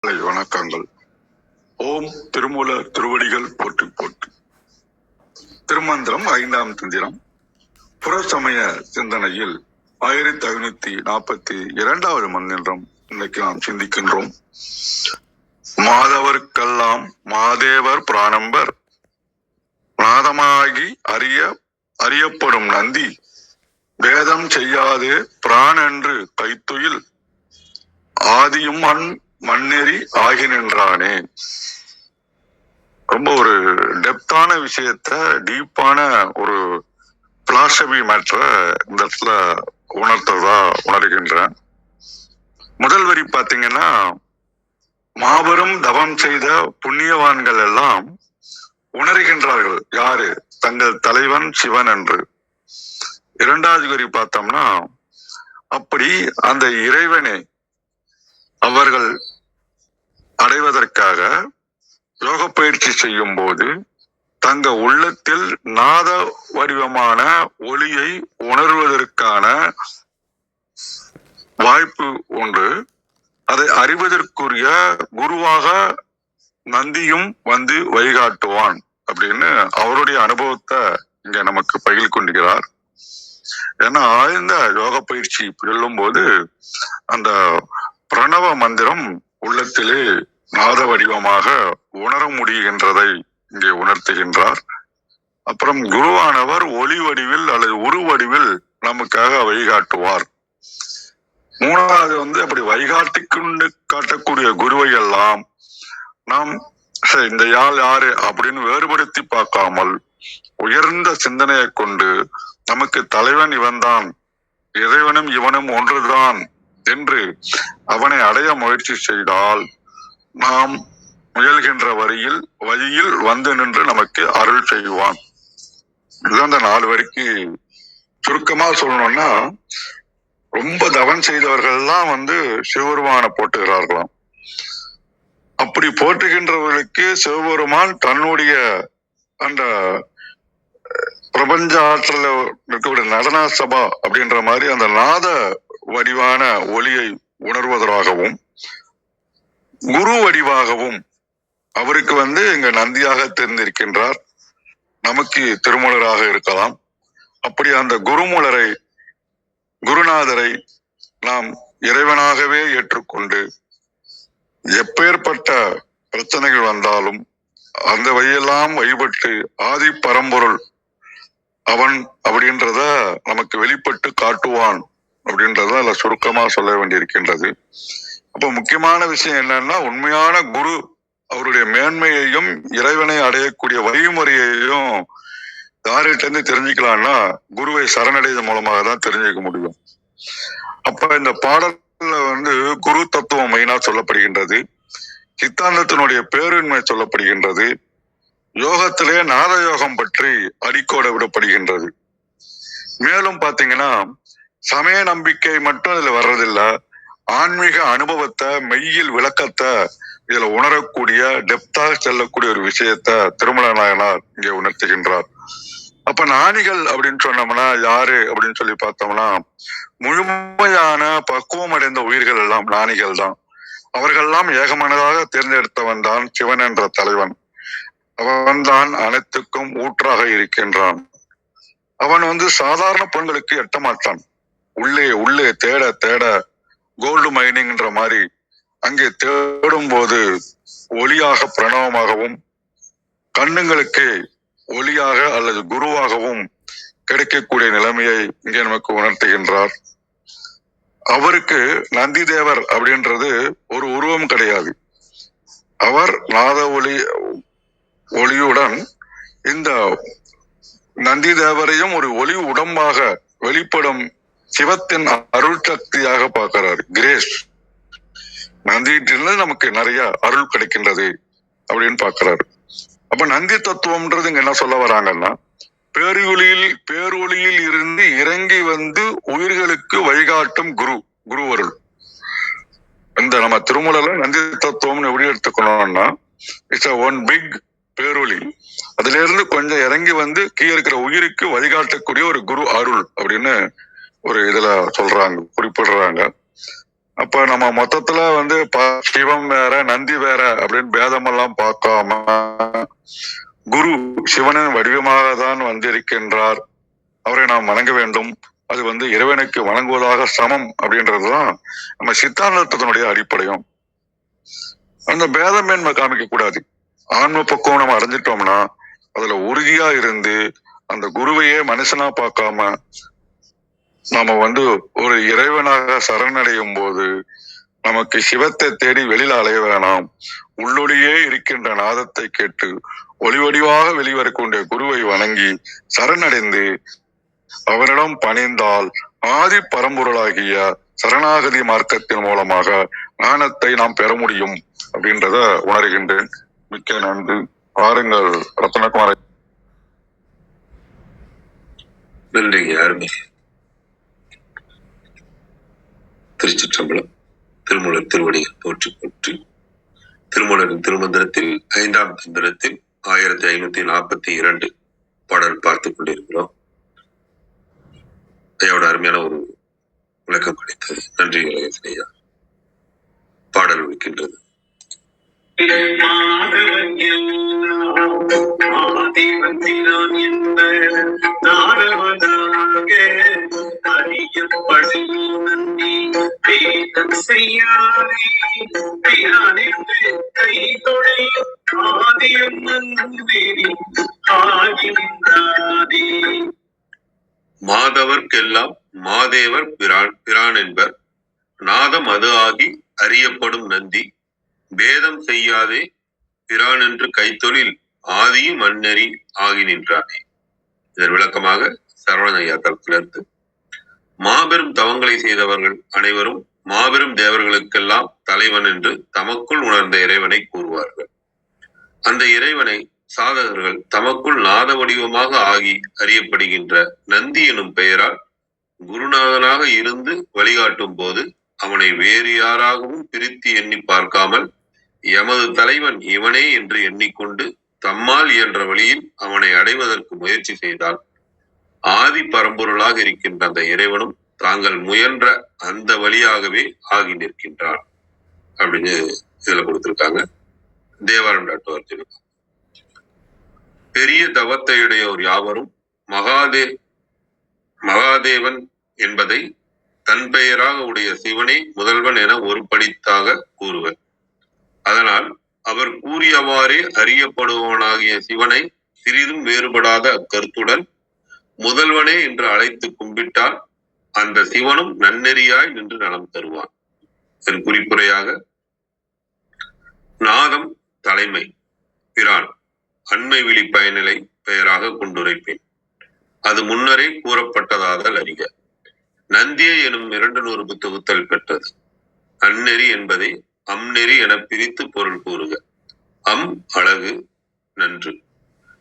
வணக்கங்கள். ஓம் திருமூல திருவடிகள் போற்றி போற்றி. திருமந்திரம் 5ஆம் தந்திரம். புறசமய சிந்தனையில் 1542வது மந்திரம் இன்னைக்கு நாம் சிந்திக்கின்றோம். மாதவர்க்கெல்லாம் மாதேவர் பிராணம்பர் நாதமாகி அறியப்படும் நந்தி வேதம் செய்யாதே பிராணென்று கைத்துயில் ஆதியும் மண்ணெறி ஆகி நின்றானே. ரொம்ப ஒரு டெப்தான விஷயத்த, டீப்பான ஒரு பிலாசபி மேட்டரை இந்த இடத்துல உணர்கின்றேன். முதல் வரி பாத்தீங்கன்னா, மாபெரும் தவம் செய்த புண்ணியவான்கள் எல்லாம் உணர்கின்றார்கள் யாரு? தங்கள் தலைவன் சிவன் என்று. இரண்டாவது வரி பார்த்தோம்னா, அப்படி அந்த இறைவனை அவர்கள் அடைவதற்காக யோக பயிற்சி செய்யும் போது தங்க உள்ளத்தில் நாத வடிவமான ஒளியை உணர்வதற்கான வாய்ப்பு உண்டு. அதை அறிவதற்குரிய குருவாக நந்தியும் வந்து வழிகாட்டுவான் அப்படின்னு அவருடைய அனுபவத்தை இங்க நமக்கு பகிர்ந்து கொண்டிருக்கிறார். ஏன்னா ஆழ்ந்த யோக பயிற்சி செல்லும் போது அந்த பிரணவ மந்திரம் உள்ளத்திலே நாத வடிவமாக உணர முடிகின்றதை இங்கே உணர்த்துகின்றார். அப்புறம் குருவானவர் ஒளி வடிவில் அல்லது உரு வடிவில் நமக்காக வழிகாட்டுவார். மூணாவது அப்படி வழிகாட்டி கொண்டு காட்டக்கூடிய குருவை எல்லாம் நாம் இந்த யாரு அப்படின்னு வேறுபடுத்தி பார்க்காமல் உயர்ந்த சிந்தனையை கொண்டு நமக்கு தலைவன் இவன்தான், இறைவனும் இவனும் ஒன்றுதான் என்று அவனை அடைய முயற்சி செய்தால் நாம் முயல்கின்ற வழியில் வந்து நின்று நமக்கு அருள் செய்வான். இதுதான் அந்த 4 வரிக்கு சுருக்கமா சொல்லணும்னா, ரொம்ப தவம் செய்தவர்கள் எல்லாம் சிவபெருமானை போட்டுகிறார்களாம். அப்படி போற்றுகின்றவர்களுக்கு சிவபெருமான் தன்னுடைய அந்த பிரபஞ்ச ஆற்றல இருக்கக்கூடிய நடன சபா அப்படின்ற மாதிரி அந்த நாத வடிவான ஒளியை உணர்வதற்காகவும் குரு வடிவாகவும் அவருக்கு இங்க நந்தியாக தெரிந்திருக்கின்றார். நமக்கு திருமூலராக இருக்கலாம். அப்படி அந்த குருநாதரை நாம் இறைவனாகவே ஏற்றுக்கொண்டு எப்பேற்பட்ட பிரச்சனைகள் வந்தாலும் அந்த வழியெல்லாம் வழிபட்டு ஆதி பரம்பொருள் அவன் அப்படின்றத நமக்கு வெளிப்பட்டு காட்டுவான் அப்படின்றத அதுல சுருக்கமா சொல்ல வேண்டியிருக்கின்றது. அப்ப முக்கியமான விஷயம் என்னன்னா, உண்மையான குரு அவருடைய மேன்மையையும் இறைவனை அடையக்கூடிய வழிமுறையையும் யார்கிட்ட இருந்து தெரிஞ்சுக்கலாம்னா, குருவை சரணடைதல் மூலமாக தான் தெரிஞ்சுக்க முடியும். அப்ப இந்த பாடல்ல குரு தத்துவம் மெயினா சொல்லப்படுகின்றது. சித்தாந்தத்தினுடைய பேருண்மை சொல்லப்படுகின்றது. யோகத்திலே நாத யோகம் பற்றி அடிக்கோட விடப்படுகின்றது. மேலும் பாத்தீங்கன்னா, சமய நம்பிக்கை மட்டும் இதுல வர்றதில்லை, ஆன்மீக அனுபவத்தை, மெய்யில் விளக்கத்தை இதுல உணரக்கூடிய டெப்தாக செல்லக்கூடிய ஒரு விஷயத்த திருமல நாயனார் இங்கே உணர்த்துகின்றார். அப்ப ஞானிகள் அப்படின்னு சொன்னோம்னா யாரு அப்படின்னு சொல்லி பார்த்தோம்னா, முழுமையான பக்குவம் அடைந்த உயிர்கள் எல்லாம் ஞானிகள் தான். அவர்கள்லாம் ஏகமனதாக தேர்ந்தெடுத்தவன் தான் சிவன் என்ற தலைவன். அவன் தான் அனைத்துக்கும் ஊற்றாக இருக்கின்றான். அவன் சாதாரண பெண்களுக்கு எட்ட மாட்டான். உள்ளே தேட தேட கோல்டு மைனிங்ன்ற மாதிரி அங்கே தேடும் போது ஒளியாக பிரணவமாகவும் கண்ணுங்களுக்கு ஒளியாக அல்லது குருவாகவும் கிடைக்கக்கூடிய நிலைமையை இங்கே நமக்கு உணர்த்துகின்றார். அவருக்கு நந்தி தேவர் அப்படின்றது ஒரு உருவம் கிடையாது. அவர் நாத ஒளியுடன் இந்த நந்தி தேவரையும் ஒரு ஒளி உடம்பாக வெளிப்படும் சிவத்தின் அருள் சக்தியாக பார்க்கிறார். கிரேஸ் நந்தியிலிருந்து நமக்கு நிறைய அருள் கிடைக்கின்றது அப்படின்னு பார்க்கிறாரு. அப்ப நந்தி தத்துவம்ன்றது இங்க என்ன சொல்ல வராங்கன்னா, பேரொளியில் இருந்து இறங்கி உயிர்களுக்கு வழிகாட்டும் குருவருள். இந்த நம்ம திருமூலர்ல நந்தி தத்துவம்னு எப்படி எடுத்துக்கணும்னா, இட்ஸ் ஒன் பிக் பேரொளி. அதுல இருந்து கொஞ்சம் இறங்கி கீழே இருக்கிற உயிருக்கு வழிகாட்டக்கூடிய ஒரு குரு அருள் அப்படின்னு ஒரு இதுல சொல்றாங்க, குறிப்பிடுறாங்க. அப்ப நம்ம மொத்தத்துல வந்து சிவம் வேற நந்தி வேற அப்படின்னு பேதம் எல்லாம் பார்க்காம குரு சிவனின் வடிவமாக தான் வந்திருக்கின்றார், அவரை நாம் வணங்க வேண்டும், அது வந்து இறைவனுக்கு வணங்குவதாக சமம் அப்படின்றதுதான் நம்ம சித்தாந்தத்தினுடைய அடிப்படையும். அந்த பேதமே நம்ம காமிக்க கூடாது. ஆன்ம பக்குவம் நம்ம அடைஞ்சிட்டோம்னா அதுல உறுதியா இருந்து அந்த குருவையே மனுஷனா பார்க்காம நாம வந்து ஒரு இறைவனாக சரணடையும் போது நமக்கு சிவத்தை தேடி வெளியில அலைய வேணாம், உள்ளொளியே இருக்கின்ற நாதத்தை கேட்டு ஒளி வடிவாக வெளிவரக்கூடிய குருவை வணங்கி சரணடைந்து அவரிடம் பணிந்தால் ஆதி பரம்பொருளாகிய சரணாகதி மார்க்கத்தின் மூலமாக ஞானத்தை நாம் பெற முடியும் அப்படின்றத உணர்கின்றேன். மிக்க நன்றி. பாருங்கள் ரத்னகுமார். நன்றிங்க, அருமை. திருச்சிற்றம்பலம். திருமூலர் திருவடிகள் போற்றி போற்றி. திருமூலரின் திருமந்திரத்தில் 5ஆம் தந்திரத்தில் 1542 பாடல் பார்த்துக் கொண்டிருக்கிறோம். ஐயாவோட அருமையான ஒரு விளக்கம் கிடைத்தது. நன்றி ஐயா. பாடல் இருக்கின்றது. மாதவர்க்கெல்லாம் மாதேவர் பிரான் என்பர், நாதம் அது ஆகி அறியப்படும் நந்தி, பேதம் செய்யாதே பிரான் என்று கைத்தொழில் ஆதியும் அந்நெறி ஆகி நின்றானே. இதன் விளக்கமாக சரவணையா தரத்திலிருந்து, மாபெரும் தவங்களை செய்தவர்கள் அனைவரும் மாபெரும் தேவர்களுக்கெல்லாம் தலைவன் என்று தமக்குள் உணர்ந்த இறைவனை கூறுவார்கள். அந்த இறைவனை சாதகர்கள் தமக்குள் நாத வடிவமாக ஆகி அறியப்படுகின்ற நந்தி எனும் பெயரால் குருநாதனாக இருந்து வழிகாட்டும் போது அவனை வேறு யாராகவும் பிரித்து எண்ணி பார்க்காமல் எமது தலைவன் இவனே என்று எண்ணிக்கொண்டு தம்மால் இயன்ற வழியில் அவனை அடைவதற்கு முயற்சி செய்தால் ஆதி பரம்பொருளாக இருக்கின்ற அந்த இறைவனும் தாங்கள் முயன்ற அந்த வழியாகவே ஆகி நிற்கின்றான் அப்படின்னு இதுல கொடுத்திருக்காங்க. தேவாரம் டாக்டர் பெரிய தவத்தையுடையோர் யாவரும் மகாதேவன் என்பதை தன் பெயராக உடைய சிவனே முதல்வன் என ஒரு படித்தாக கூறுவர். அதனால் அவர் கூறியவாறே அறியப்படுவனாகிய சிவனை சிறிதும் வேறுபடாத அக்கருத்துடன் முதல்வனே என்று அழைத்து கும்பிட்டால் அந்த சிவனும் நன்னெறியாய் நின்று நலம் தருவான். இதன் குறிப்புரையாக, நாதம் தலைமை, பிரான் அண்மை விழி பயனிலை பெயராக கொண்டுரைப்பேன். அது முன்னரே கூறப்பட்டதாதல் அறிக. நந்தியை எனும் 200 தொகுத்தல் பெற்றது. அந்நெறி என்பதை அம்நெறி என பிரித்து பொருள் கூறுக. அம் அழகு நன்று,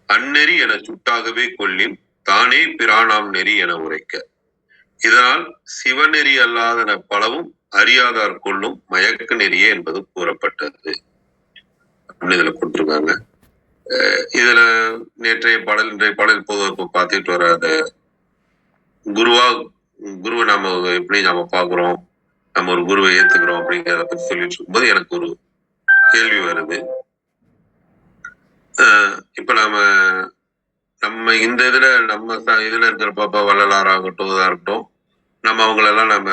அந்நெறி என சுட்டாகவே கொள்ளின் தானே பிரானாம் நெறி என உரைக்க. இதனால் சிவநெறி அல்லாதன பலவும் அறியாதார் கொள்ளும் மயக்க நெறியே என்பது கூறப்பட்டது. இதுல கொடுத்துருக்காங்க. இதுல இன்றைய பாடல் பொதுவாக பார்த்துட்டு வர அந்த குருவை நாம எப்படி நாம பாக்குறோம், நம்ம ஒரு குருவை ஏத்துக்கிறோம் அப்படிங்கிறத பத்தி சொல்லிட்டு இருக்கும்போது எனக்கு ஒரு கேள்வி வருது. இப்ப நம்ம இந்த இதுல இதுல இருக்கிற பாப்பா வள்ளலார் ஆகட்டும், இதா இருக்கட்டும், நம்ம அவங்களெல்லாம் நம்ம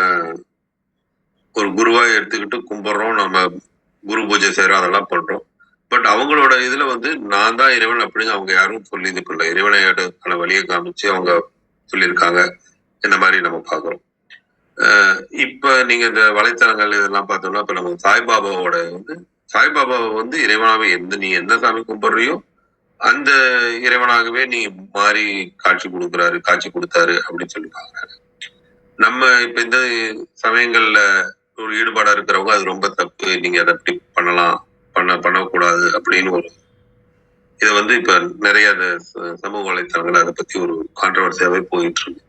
ஒரு குருவா எடுத்துக்கிட்டு கும்பிடுறோம், நம்ம குரு பூஜை செய்யறோம், அதெல்லாம் பண்றோம். பட் அவங்களோட இதுல நான் தான் இறைவன் அப்படின்னு அவங்க யாரும் சொல்லி இது பண்ணல. இறைவனையான வழியை காமிச்சு அவங்க சொல்லியிருக்காங்க. இந்த மாதிரி நம்ம பாக்குறோம். இப்ப நீங்க இந்த வலைத்தளங்கள் இதெல்லாம் பார்த்தோம்னா, இப்ப நம்ம சாய்பாபாவோட சாய்பாபாவை இறைவனாவே நீ எந்த சாமி கும்பிடுறியோ அந்த இறைவனாகவே நீ மாறி காட்சி கொடுத்தாரு அப்படின்னு சொல்லி பாக்குறாங்க. நம்ம இப்ப இந்த சமயங்கள்ல ஒரு ஈடுபாடா இருக்கிறவங்க அது ரொம்ப தப்பு, நீங்க அதை அப்படி பண்ணக்கூடாது அப்படின்னு ஒரு இதை இப்ப நிறைய சமூக வலைத்தளங்கள் அதை பத்தி ஒரு கான்ட்ரவர்சியாவே போயிட்டு இருக்கு.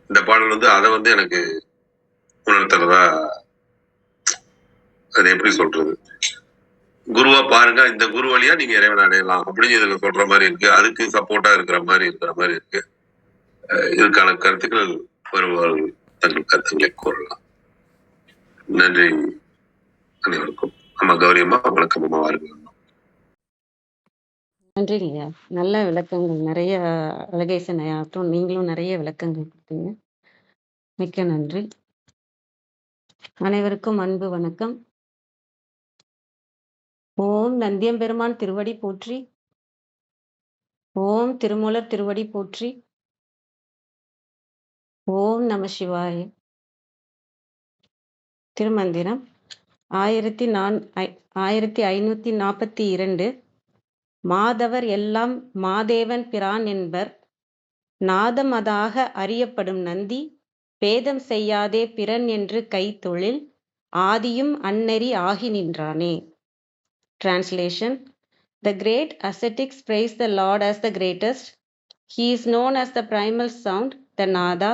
இந்த பாடல் அதை எனக்கு உணர்த்துறதா, அது எப்படி சொல்றது, குருவா பாருங்க, இந்த குரு வழியா நீங்க இறைவன் அடையலாம் அப்படின்னு இதுல சொல்ற மாதிரி இருக்கு. அதுக்கு சப்போர்ட்டா இருக்கிற மாதிரி இருக்கு. இதுக்கான கருத்துக்கள் வருவார்கள் தங்கள் கருத்துக்களை கூறலாம். நன்றி அனைவருக்கும். ஆமா கௌரி அம்மா, வணக்கம் அம்மா, வாருங்கள். நன்றிங்க. நல்ல விளக்கங்கள் நிறைய அழகேசன் ஐயாட்டும் நீங்களும் நிறைய விளக்கங்கள் கொடுத்தீங்க. மிக்க நன்றி. அனைவருக்கும் அன்பு வணக்கம். ஓம் நந்தியம்பெருமான் திருவடி போற்றி. ஓம் திருமூலர் திருவடி போற்றி. ஓம் நம சிவாய. திருமந்திரம் 1542. மாதவர் எல்லாம் மாதேவன் பிரான் என்பர். நாதமதாக அறியப்படும் நந்தி பேதம் செய்யாதே பிறன் என்று கைத்தொழில் ஆதியும் அந்நெறி ஆகி நின்றானே. Translation. The great ascetics praise the Lord as the greatest. He is known as the primal sound, the Nada.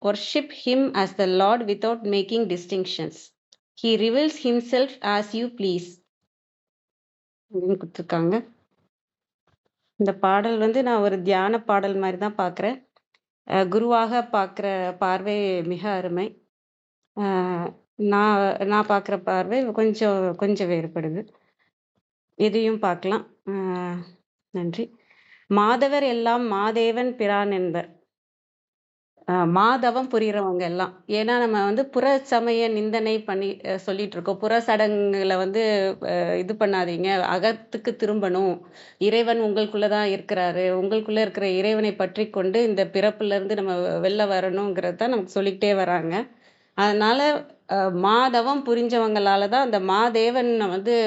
Worship him as the Lord without making distinctions. He reveals himself as you please. அப்படின்னு கொடுத்துருக்காங்க. இந்த பாடல் நான் ஒரு தியான பாடல் மாதிரி தான் பார்க்குறேன். குருவாக பார்க்குற பார்வை மிக அருமை. நான் பார்க்குற பார்வை கொஞ்சம் வேறுபடுது. இதையும் பார்க்கலாம். நன்றி. மாதவர் எல்லாம் மாதேவன் பிரான் என்பர். மாதவம் புரிகிறவங்க எல்லாம். ஏன்னா நம்ம புற சமய நிந்தனை பண்ணி சொல்லிட்டு இருக்கோம். புற சடங்குகளை இது பண்ணாதீங்க, அகத்துக்கு திரும்பணும், இறைவன் உங்களுக்குள்ள தான் இருக்கிறாரு, உங்களுக்குள்ள இருக்கிற இறைவனை பற்றி கொண்டு இந்த பிறப்புல இருந்து நம்ம வெளில வரணுங்கிறது தான் நமக்கு சொல்லிக்கிட்டே வராங்க. அதனால மாதவம் புரிஞ்சவங்களால தான் அந்த மாதேவனை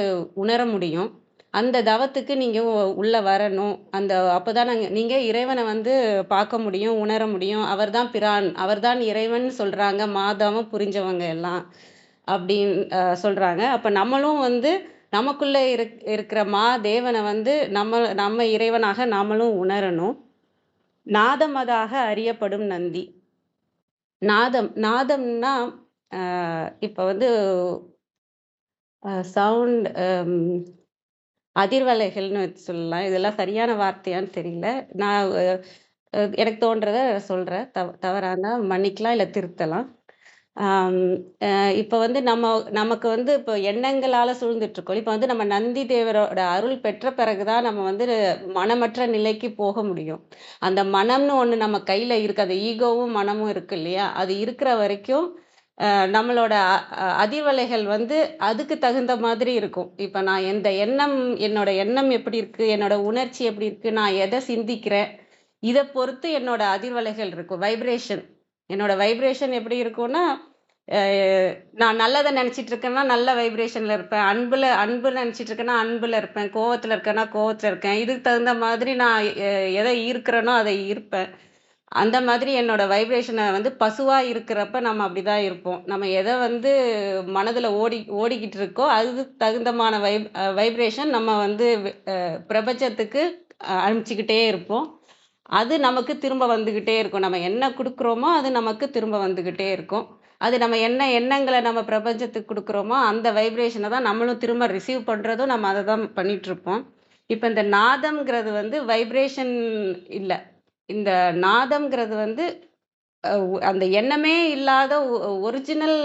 உணர முடியும். அந்த தவத்துக்கு நீங்க உள்ள வரணும். அப்பதான் நீங்க இறைவனை பார்க்க முடியும், உணர முடியும். அவர்தான் பிரான், அவர்தான் இறைவன் சொல்றாங்க மாதவம் புரிஞ்சவங்க எல்லாம் அப்படின்னு சொல்றாங்க. அப்ப நம்மளும் நமக்குள்ள இருக்கிற மாதேவனை நம்ம இறைவனாக நாமளும் உணரணும். நாதமதாக அறியப்படும் நந்தி. நாதம்னா இப்ப சவுண்ட், அதிர்வலைகள்னு சொல்லலாம். இதெல்லாம் சரியான வார்த்தையான்னு தெரியல. நான் எனக்கு தோன்றதை சொல்றேன். தவறா இருந்தா மன்னிக்கலாம், இல்லை திருத்தலாம். இப்போ நமக்கு இப்போ எண்ணங்களால சூழ்ந்துட்டு இருக்கோம். இப்போ நம்ம நந்தி தேவரோட அருள் பெற்ற பிறகுதான் நம்ம மனமற்ற நிலைக்கு போக முடியும். அந்த மனம்னு ஒண்ணு நம்ம கையில இருக்கு. அந்த ஈகோவும் மனமும் இருக்கு இல்லையா? அது இருக்கிற வரைக்கும் நம்மளோட அதிர்வலைகள் அதுக்கு தகுந்த மாதிரி இருக்கும். இப்ப நான் என்னோட எண்ணம் எப்படி இருக்கு, என்னோட உணர்ச்சி எப்படி இருக்கு, நான் எதை சிந்திக்கிறேன், இதை பொறுத்து என்னோட அதிர்வலைகள் இருக்கும். வைப்ரேஷன், என்னோட வைப்ரேஷன் எப்படி இருக்கும்னா, நான் நல்லதை நினைச்சிட்டு இருக்கேன்னா நல்ல வைப்ரேஷன்ல இருப்பேன், அன்பு நினைச்சிட்டு இருக்கேன்னா அன்புல இருப்பேன், கோவத்துல இருக்கேன்னா கோவத்துல இருக்கேன். இதுக்கு தகுந்த மாதிரி நான் எதை ஈர்க்கிறேனோ அதை ஈர்ப்பேன். அந்த மாதிரி என்னோட வைப்ரேஷனை பசுவா இருக்கிறப்ப நம்ம அப்படிதான் இருப்போம். நம்ம எதை மனதுல ஓடிக்கிட்டு இருக்கோ அதுக்கு தகுந்தமான வைப்ரேஷன் நம்ம பிரபஞ்சத்துக்கு அனுப்பிச்சுக்கிட்டே இருப்போம். அது நமக்கு திரும்ப வந்துகிட்டே இருக்கும். நம்ம என்ன கொடுக்குறோமோ அது நமக்கு திரும்ப வந்துகிட்டே இருக்கும். அது நம்ம என்ன எண்ணங்களை நம்ம பிரபஞ்சத்துக்கு கொடுக்குறோமோ அந்த வைப்ரேஷனை தான் நம்மளும் திரும்ப ரிசீவ் பண்றதும் நம்ம அதை தான் பண்ணிட்டு இருப்போம். இப்போ இந்த நாதம்ங்கிறது வைப்ரேஷன் இல்லை. இந்த நாதம்ங்கிறது அந்த எண்ணமே இல்லாத ஒரிஜினல்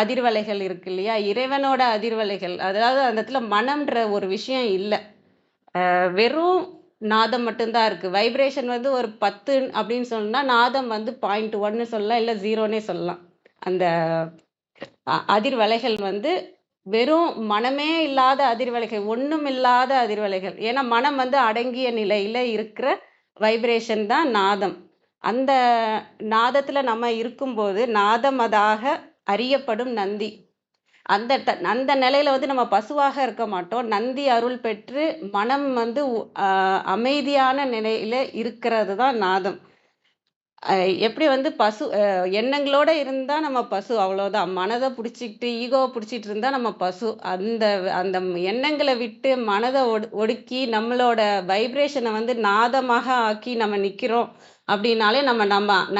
அதிர்வலைகள் இருக்கு இல்லையா? இறைவனோட அதிர்வலைகள். அதாவது அந்த இடத்துல மனம்ன்ற ஒரு விஷயம் இல்லை. வெறும் நாதம் மட்டும்தான் இருக்கு. வைப்ரேஷன் ஒரு 10 அப்படின்னு சொன்னா நாதம் 0.1 சொல்லலாம், இல்லை 0னே சொல்லலாம். அந்த அதிர்வலைகள் வெறும் மனமே இல்லாத அதிர்வலைகள், ஒண்ணும் இல்லாத அதிர்வலைகள். ஏன்னா மனம் அடங்கிய நிலையில இருக்கிற வைப்ரேஷன் தான் நாதம். அந்த நாதத்துல நம்ம இருக்கும்போது நாதமதாக அறியப்படும் நந்தி. அந்த நிலையில நம்ம பசுவாக இருக்க மாட்டோம். நந்தி அருள் பெற்று மனம் அமைதியான நிலையில இருக்கிறது தான் நாதம். எப்படி பசு எண்ணங்களோட இருந்தா நம்ம பசு, அவ்வளவுதான். மனதை பிடிச்சிக்கிட்டு ஈகோவை பிடிச்சிட்டு இருந்தா நம்ம பசு. அந்த அந்த எண்ணங்களை விட்டு மனதை ஒடுக்கி நம்மளோட வைப்ரேஷனை நாதமாக ஆக்கி நம்ம நிக்கிறோம் அப்படின்னாலே நம்ம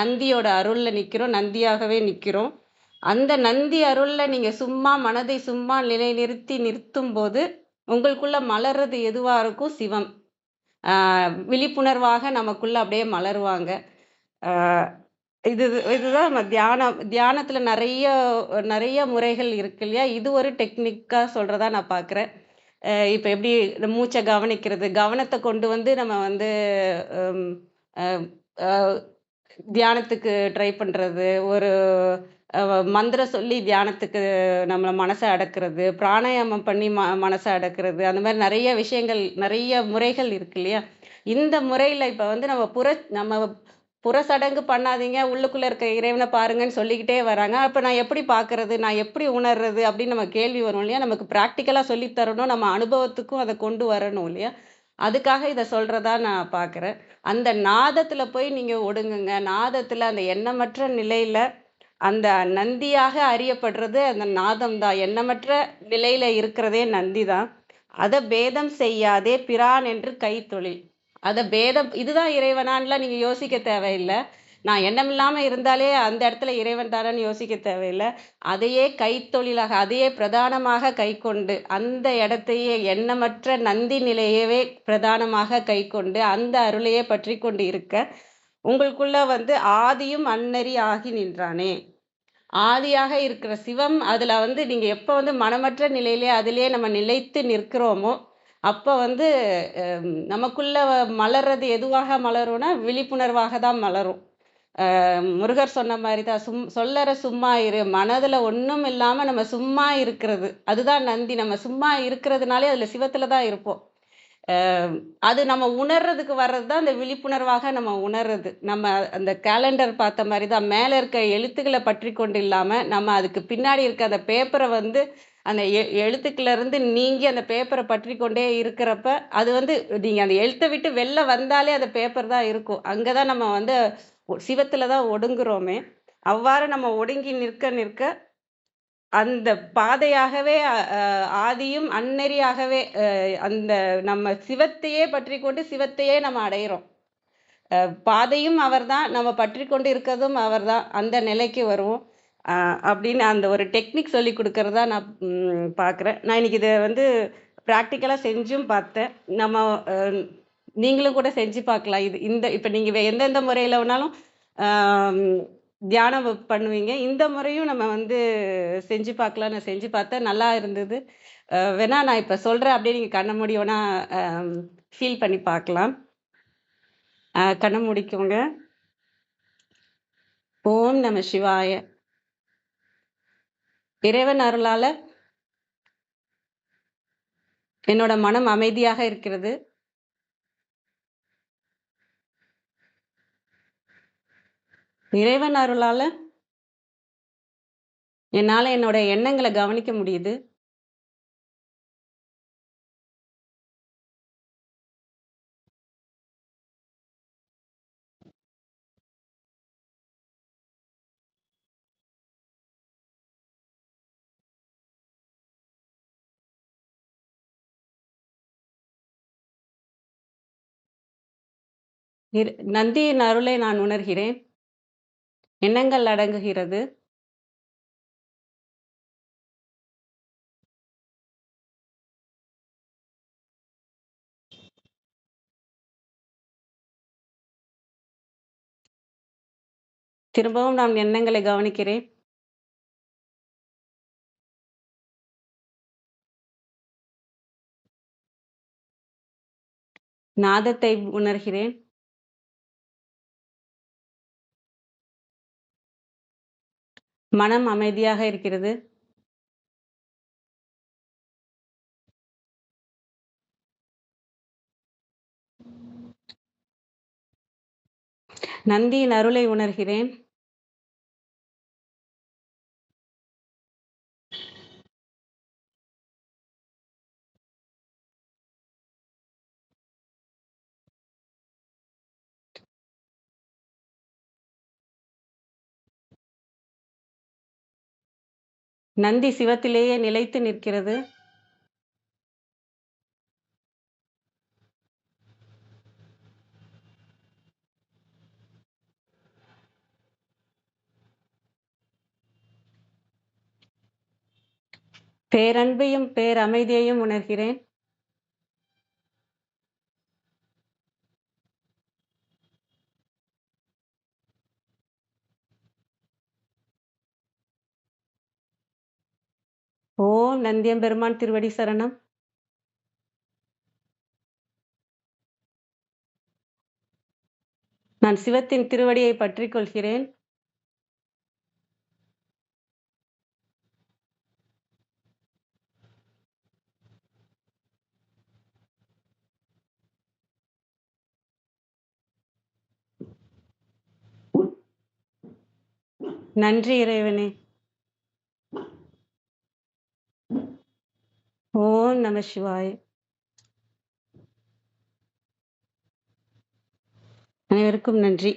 நந்தியோட அருள்ல நிக்கிறோம், நந்தியாகவே நிக்கிறோம். அந்த நந்தி அருள்ல நீங்க மனதை சும்மா நிறுத்தும் போது உங்களுக்குள்ள மலர்றது எதுவா இருக்கும்? சிவம். விழிப்புணர்வாக நமக்குள்ள அப்படியே மலருவாங்க. இது இதுதான் நம்ம தியானத்துல நிறைய நிறைய முறைகள் இருக்கு இல்லையா? இது ஒரு டெக்னிக்கா சொல்றதா நான் பார்க்குறேன். இப்ப எப்படி இந்த மூச்ச கவனிக்கிறது, கவனத்த கொண்டு வந்து நம்ம வந்து ம் அ அ தியானத்துக்கு ட்ரை பண்றது, ஒரு மந்திரம் சொல்லி தியானத்துக்கு நம்மள மனச அடக்குறது, பிராணாயாமம் பண்ணி மனச அடக்குறது, அந்த மாரி நெறைய விஷயங்கள், நெறைய முறைகள் இருக்கு இல்லையா? இந்த முறையில இப்ப வந்து நம்ம புறச்சடங்கு பண்ணாதீங்க, உள்ளுக்குள்ள இருக்க இறைவன பாருங்கன்னு சொல்லிக்கிட்டே வராங்க. அப்ப நான் எப்படி பார்க்கறது? நான் எப்படி உணர்றது? அப்படின்னு நம்ம கேள்வி வரும் இல்லையா? நமக்கு பிராக்டிகலா சொல்லி தரணும். நம்ம அனுபவத்துக்கும் அத கொண்டு வரணும் இல்லையா? அதுக்காக இத சொல்றதா நான் பார்க்குறேன். அந்த நாதத்துல போய் நீங்க ஒடுங்குங்க. நாதத்துல அந்த எண்ணமற்ற நிலையில அந்த நந்தியாக அறியப்படுறது அந்த நாதம் தான். எண்ணமற்ற நிலையில இருக்கிறதே நந்தி தான். அத பேதம் செய்யாதே பிரான் என்று கைத்தொழில். அத பேதம் இதுதான் இறைவனான்லாம் நீங்க யோசிக்க தேவையில்ல. நான் எண்ணமில்லாம இருந்தாலே அந்த இடத்துல இறைவன் தானன்னு யோசிக்க தேவையில்ல. அதையே கைத்தொழிலாக, அதையே பிரதானமாக கைக்கொண்டு, அந்த இடத்தையே எண்ணமற்ற நந்தி நிலையவே பிரதானமாக கைக்கொண்டு, அந்த அருளையே பற்றிக் கொண்டு இருக்க, உங்களுக்குள்ள வந்து ஆதியும் அந்நெறி ஆகி நின்றானே. ஆதியாக இருக்கிற சிவம், அதுல வந்து நீங்க எப்ப வந்து மனமற்ற நிலையிலே அதிலேயே நம்ம நிலைத்து நிற்கிறோமோ, அப்ப வந்து நமக்குள்ள மலர்றது எதுவாக மலரும்னா, விழிப்புணர்வாக தான் மலரும். முருகர் சொன்ன மாரி தான், சொல்லற சும்மா இரு. மனதுல ஒண்ணும் இல்லாம நம்ம சும்மா இருக்கிறது. அதுதான் நந்தி. நம்ம சும்மா இருக்கிறதுனாலே அதுல சிவத்துல தான் இருப்போம். அ அது நம்ம உணர்றதுக்கு வர்றது தான் அந்த விழிப்புணர்வாக நம்ம உணர்றது. நம்ம அந்த கேலண்டர் பார்த்த மாரி தான். மேல இருக்க எழுத்துக்கள பற்றிக் கொண்டு இல்லாம, நம்ம அதுக்கு பின்னாடி இருக்க அந்த பேப்பர வந்து அந்த எழுத்துக்கள்ல இருந்து நீங்கி அந்த பேப்பர பற்றிக் கொண்டே இருக்கிறப்ப, அது வந்து நீங்க அந்த எழுத்த விட்டு வெளில வந்தாலே அந்த பேப்பர் தான் இருக்கும். அங்க தான் நம்ம வந்து சிவத்துல தான் ஒடுங்குறோமே. அவ்வாறு நம்ம ஒடுங்கி நிற்க நிற்க அந்த பாதையாகவே ஆதியும் அந்நெறியாகவே அந்த நம்ம சிவத்தையே பற்றிக்கொண்டு சிவத்தையே நம்ம அடையிறோம். பாதையும் அவர்தான், நம்ம பற்றிக்கொண்டு இருக்கிறதும் அவர்தான். அந்த நிலைக்கு வருவோம். அ அப்படின்னு அந்த ஒரு டெக்னிக் சொல்லிக் குடுக்கிறதா நான் பார்க்குறேன். நான் இன்னைக்கு இத வந்து பிராக்டிகலா செஞ்சும் பார்த்தேன். நம்ம அ நீங்களும் கூட செஞ்சு பார்க்கலாம். இப்ப நீங்க எந்தெந்த முறையில வேணாலும் ஆம் தியானம் பண்ணுவீங்க. இந்த முறையும் நம்ம வந்து செஞ்சு பார்க்கலாம். நான் செஞ்சு பார்த்தேன். நல்லா இருந்தது. வேணா நான் இப்ப சொல்றேன். அப்படியே நீங்க கண்ண மூடி வேணா அ ஃபீல் பண்ணி பார்க்கலாம். கண்ண மூடிக்கோங்க. ஓம் நம சிவாய. இறைவன் அருளால என்னோட மனம் அமைதியாக இருக்கிறது. இறைவன் அருளால என்னால என்னோட எண்ணங்கள கவனிக்க முடியுது. நந்தியின் அருளை நான் உணர்கிறேன். எண்ணங்கள் அடங்குகிறது. திரும்பவும் நான் எண்ணங்களை கவனிக்கிறேன். நாதத்தை உணர்கிறேன். மனம் அமைதியாக இருக்கிறது. நந்தியின் அருளை உணர்கிறேன். நந்தி சிவத்திலேயே நிலைத்து நிற்கிறது. பேரன்பையும் பேரமைதியையும் உணர்கிறேன். ஓம் நந்தியம்பெருமான் திருவடி சரணம். நான் சிவத்தின் திருவடியை பற்றிக் கொள்கிறேன். நன்றி இறைவனே. ஓம் நம சிவாய. அனைவருக்கும் நன்றி.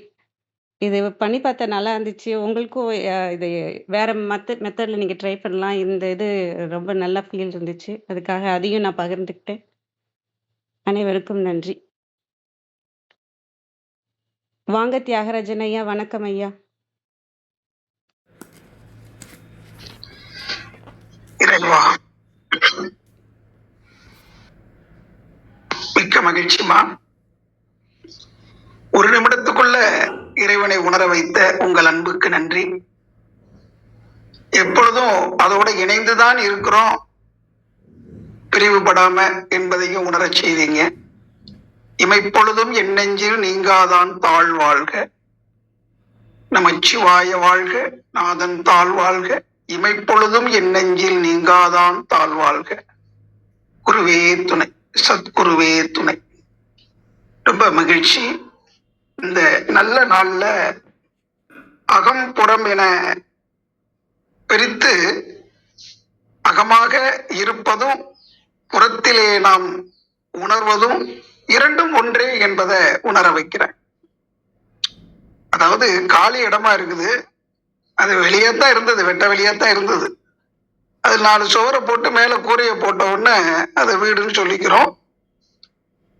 இது பண்ணி பார்த்தா நல்லா இருந்துச்சு. உங்களுக்கும் இது வேற மெத்தட்ல நீங்க ட்ரை பண்ணலாம். இந்த இது ரொம்ப நல்ல ஃபீல் இருந்துச்சு. அதுக்காக அதையும் நான் பகிர்ந்துக்கிட்டேன். அனைவருக்கும் நன்றி. வாங்க தியாகராஜன் ஐயா, வணக்கம் ஐயா. இறைவா, மிக்க மகிழ்ச்சிமா. ஒரு நிமிடத்துக்குள்ள இறைவனை உணர வைத்த உங்கள் அன்புக்கு நன்றி. எப்பொழுதும் அதோட இணைந்துதான் இருக்கிறோம், பிரிவுபடாம என்பதையும் உணரச் செய்தீங்க. இமைப்பொழுதும் என் நெஞ்சில் நீங்காதான் தாழ்வாழ்க, நமச்சிவாய வாழ்க, நாதன் தாழ்வாழ்க, இமைப்பொழுதும் என் நெஞ்சில் நீங்காதான் தாழ்வாழ்க, குருவே துணை, சத்குருவே துணை. ரொம்ப மகிழ்ச்சி. இந்த நல்ல நாள்ல அகம் புறம் என பிரித்து அகமாக இருப்பதும் புறத்திலே நாம் உணர்வதும் இரண்டும் ஒன்றே என்பதை உணர வைக்கிறேன். அதாவது காலி இடமா இருக்குது, அது வெளியே தான் இருந்தது, வெட்ட வெளியே தான் இருந்தது. அது 4 சுவரை போட்டு மேல கூரையை போட்ட உடனே அது வீடுன்னு சொல்லிக்கிறோம்.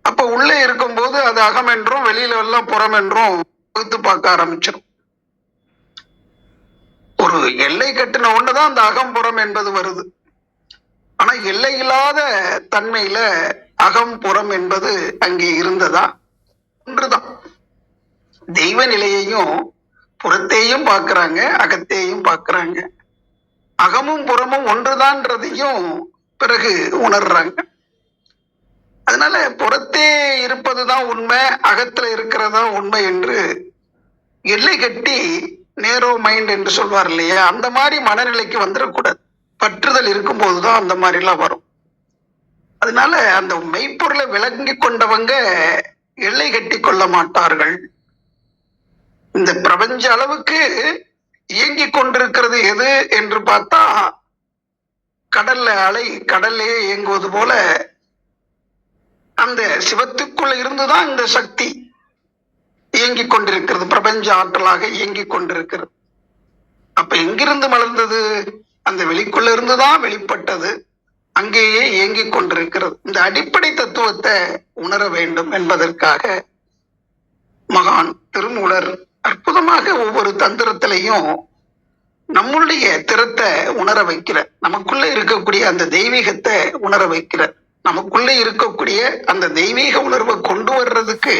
அப்ப உள்ளே இருக்கும்போது அது அகம் என்றும் வெளியில எல்லாம் புறம் என்றும் பகுத்து பார்க்க ஆரம்பிச்சிடும். ஒரு எல்லை கட்டின ஒண்ணுதான் அந்த அகம் புறம் என்பது வருது. ஆனா எல்லை இல்லாத தன்மையில அகம் புறம் என்பது அங்கே இருந்ததா? ஒன்றுதான். தெய்வ நிலையையும் புறத்தையும் பார்க்கறாங்க, அகத்தையும் பார்க்கறாங்க. அகமும் புறமும் ஒன்றுதான்றதையும் பிறகு உணர்றாங்க. அதனால புறத்தே இருப்பதுதான் உண்மை, அகத்துல இருக்கிறதா உண்மை என்று எல்லை கட்டி நேரோ மைண்ட் என்று சொல்வார் இல்லையா, அந்த மாதிரி மனநிலைக்கு வந்துடக்கூடாது. பற்றுதல் இருக்கும் போதுதான் அந்த மாதிரி எல்லாம் வரும். அதனால அந்த மெய்ப்பொருளை விளங்கி கொண்டவங்க எல்லை கட்டி கொள்ள மாட்டார்கள். இந்த பிரபஞ்ச அளவுக்கு இயங்கி கொண்டிருக்கிறது எது என்று பார்த்தா, கடல்ல அலை கடல்லே இயங்குவது போல அந்த சிவத்துக்குள்ள இருந்துதான் இந்த சக்தி இயங்கிக் கொண்டிருக்கிறது, பிரபஞ்ச ஆற்றலாக இயங்கிக் கொண்டிருக்கிறது. அப்ப எங்கிருந்து மலர்ந்தது? அந்த வெளிக்குள்ள இருந்துதான் வெளிப்பட்டது, அங்கேயே இயங்கிக் கொண்டிருக்கிறது. இந்த அடிப்படை தத்துவத்தை உணர வேண்டும் என்பதற்காக மகான் திருமூலர் அற்புதமாக ஒவ்வொரு தந்திரத்திலையும் நம்முடைய திறத்தை உணர வைக்கிற, நமக்குள்ள இருக்கக்கூடிய அந்த தெய்வீகத்தை உணர வைக்கிற, நமக்குள்ள இருக்கக்கூடிய அந்த தெய்வீக உணர்வை கொண்டு வர்றதுக்கு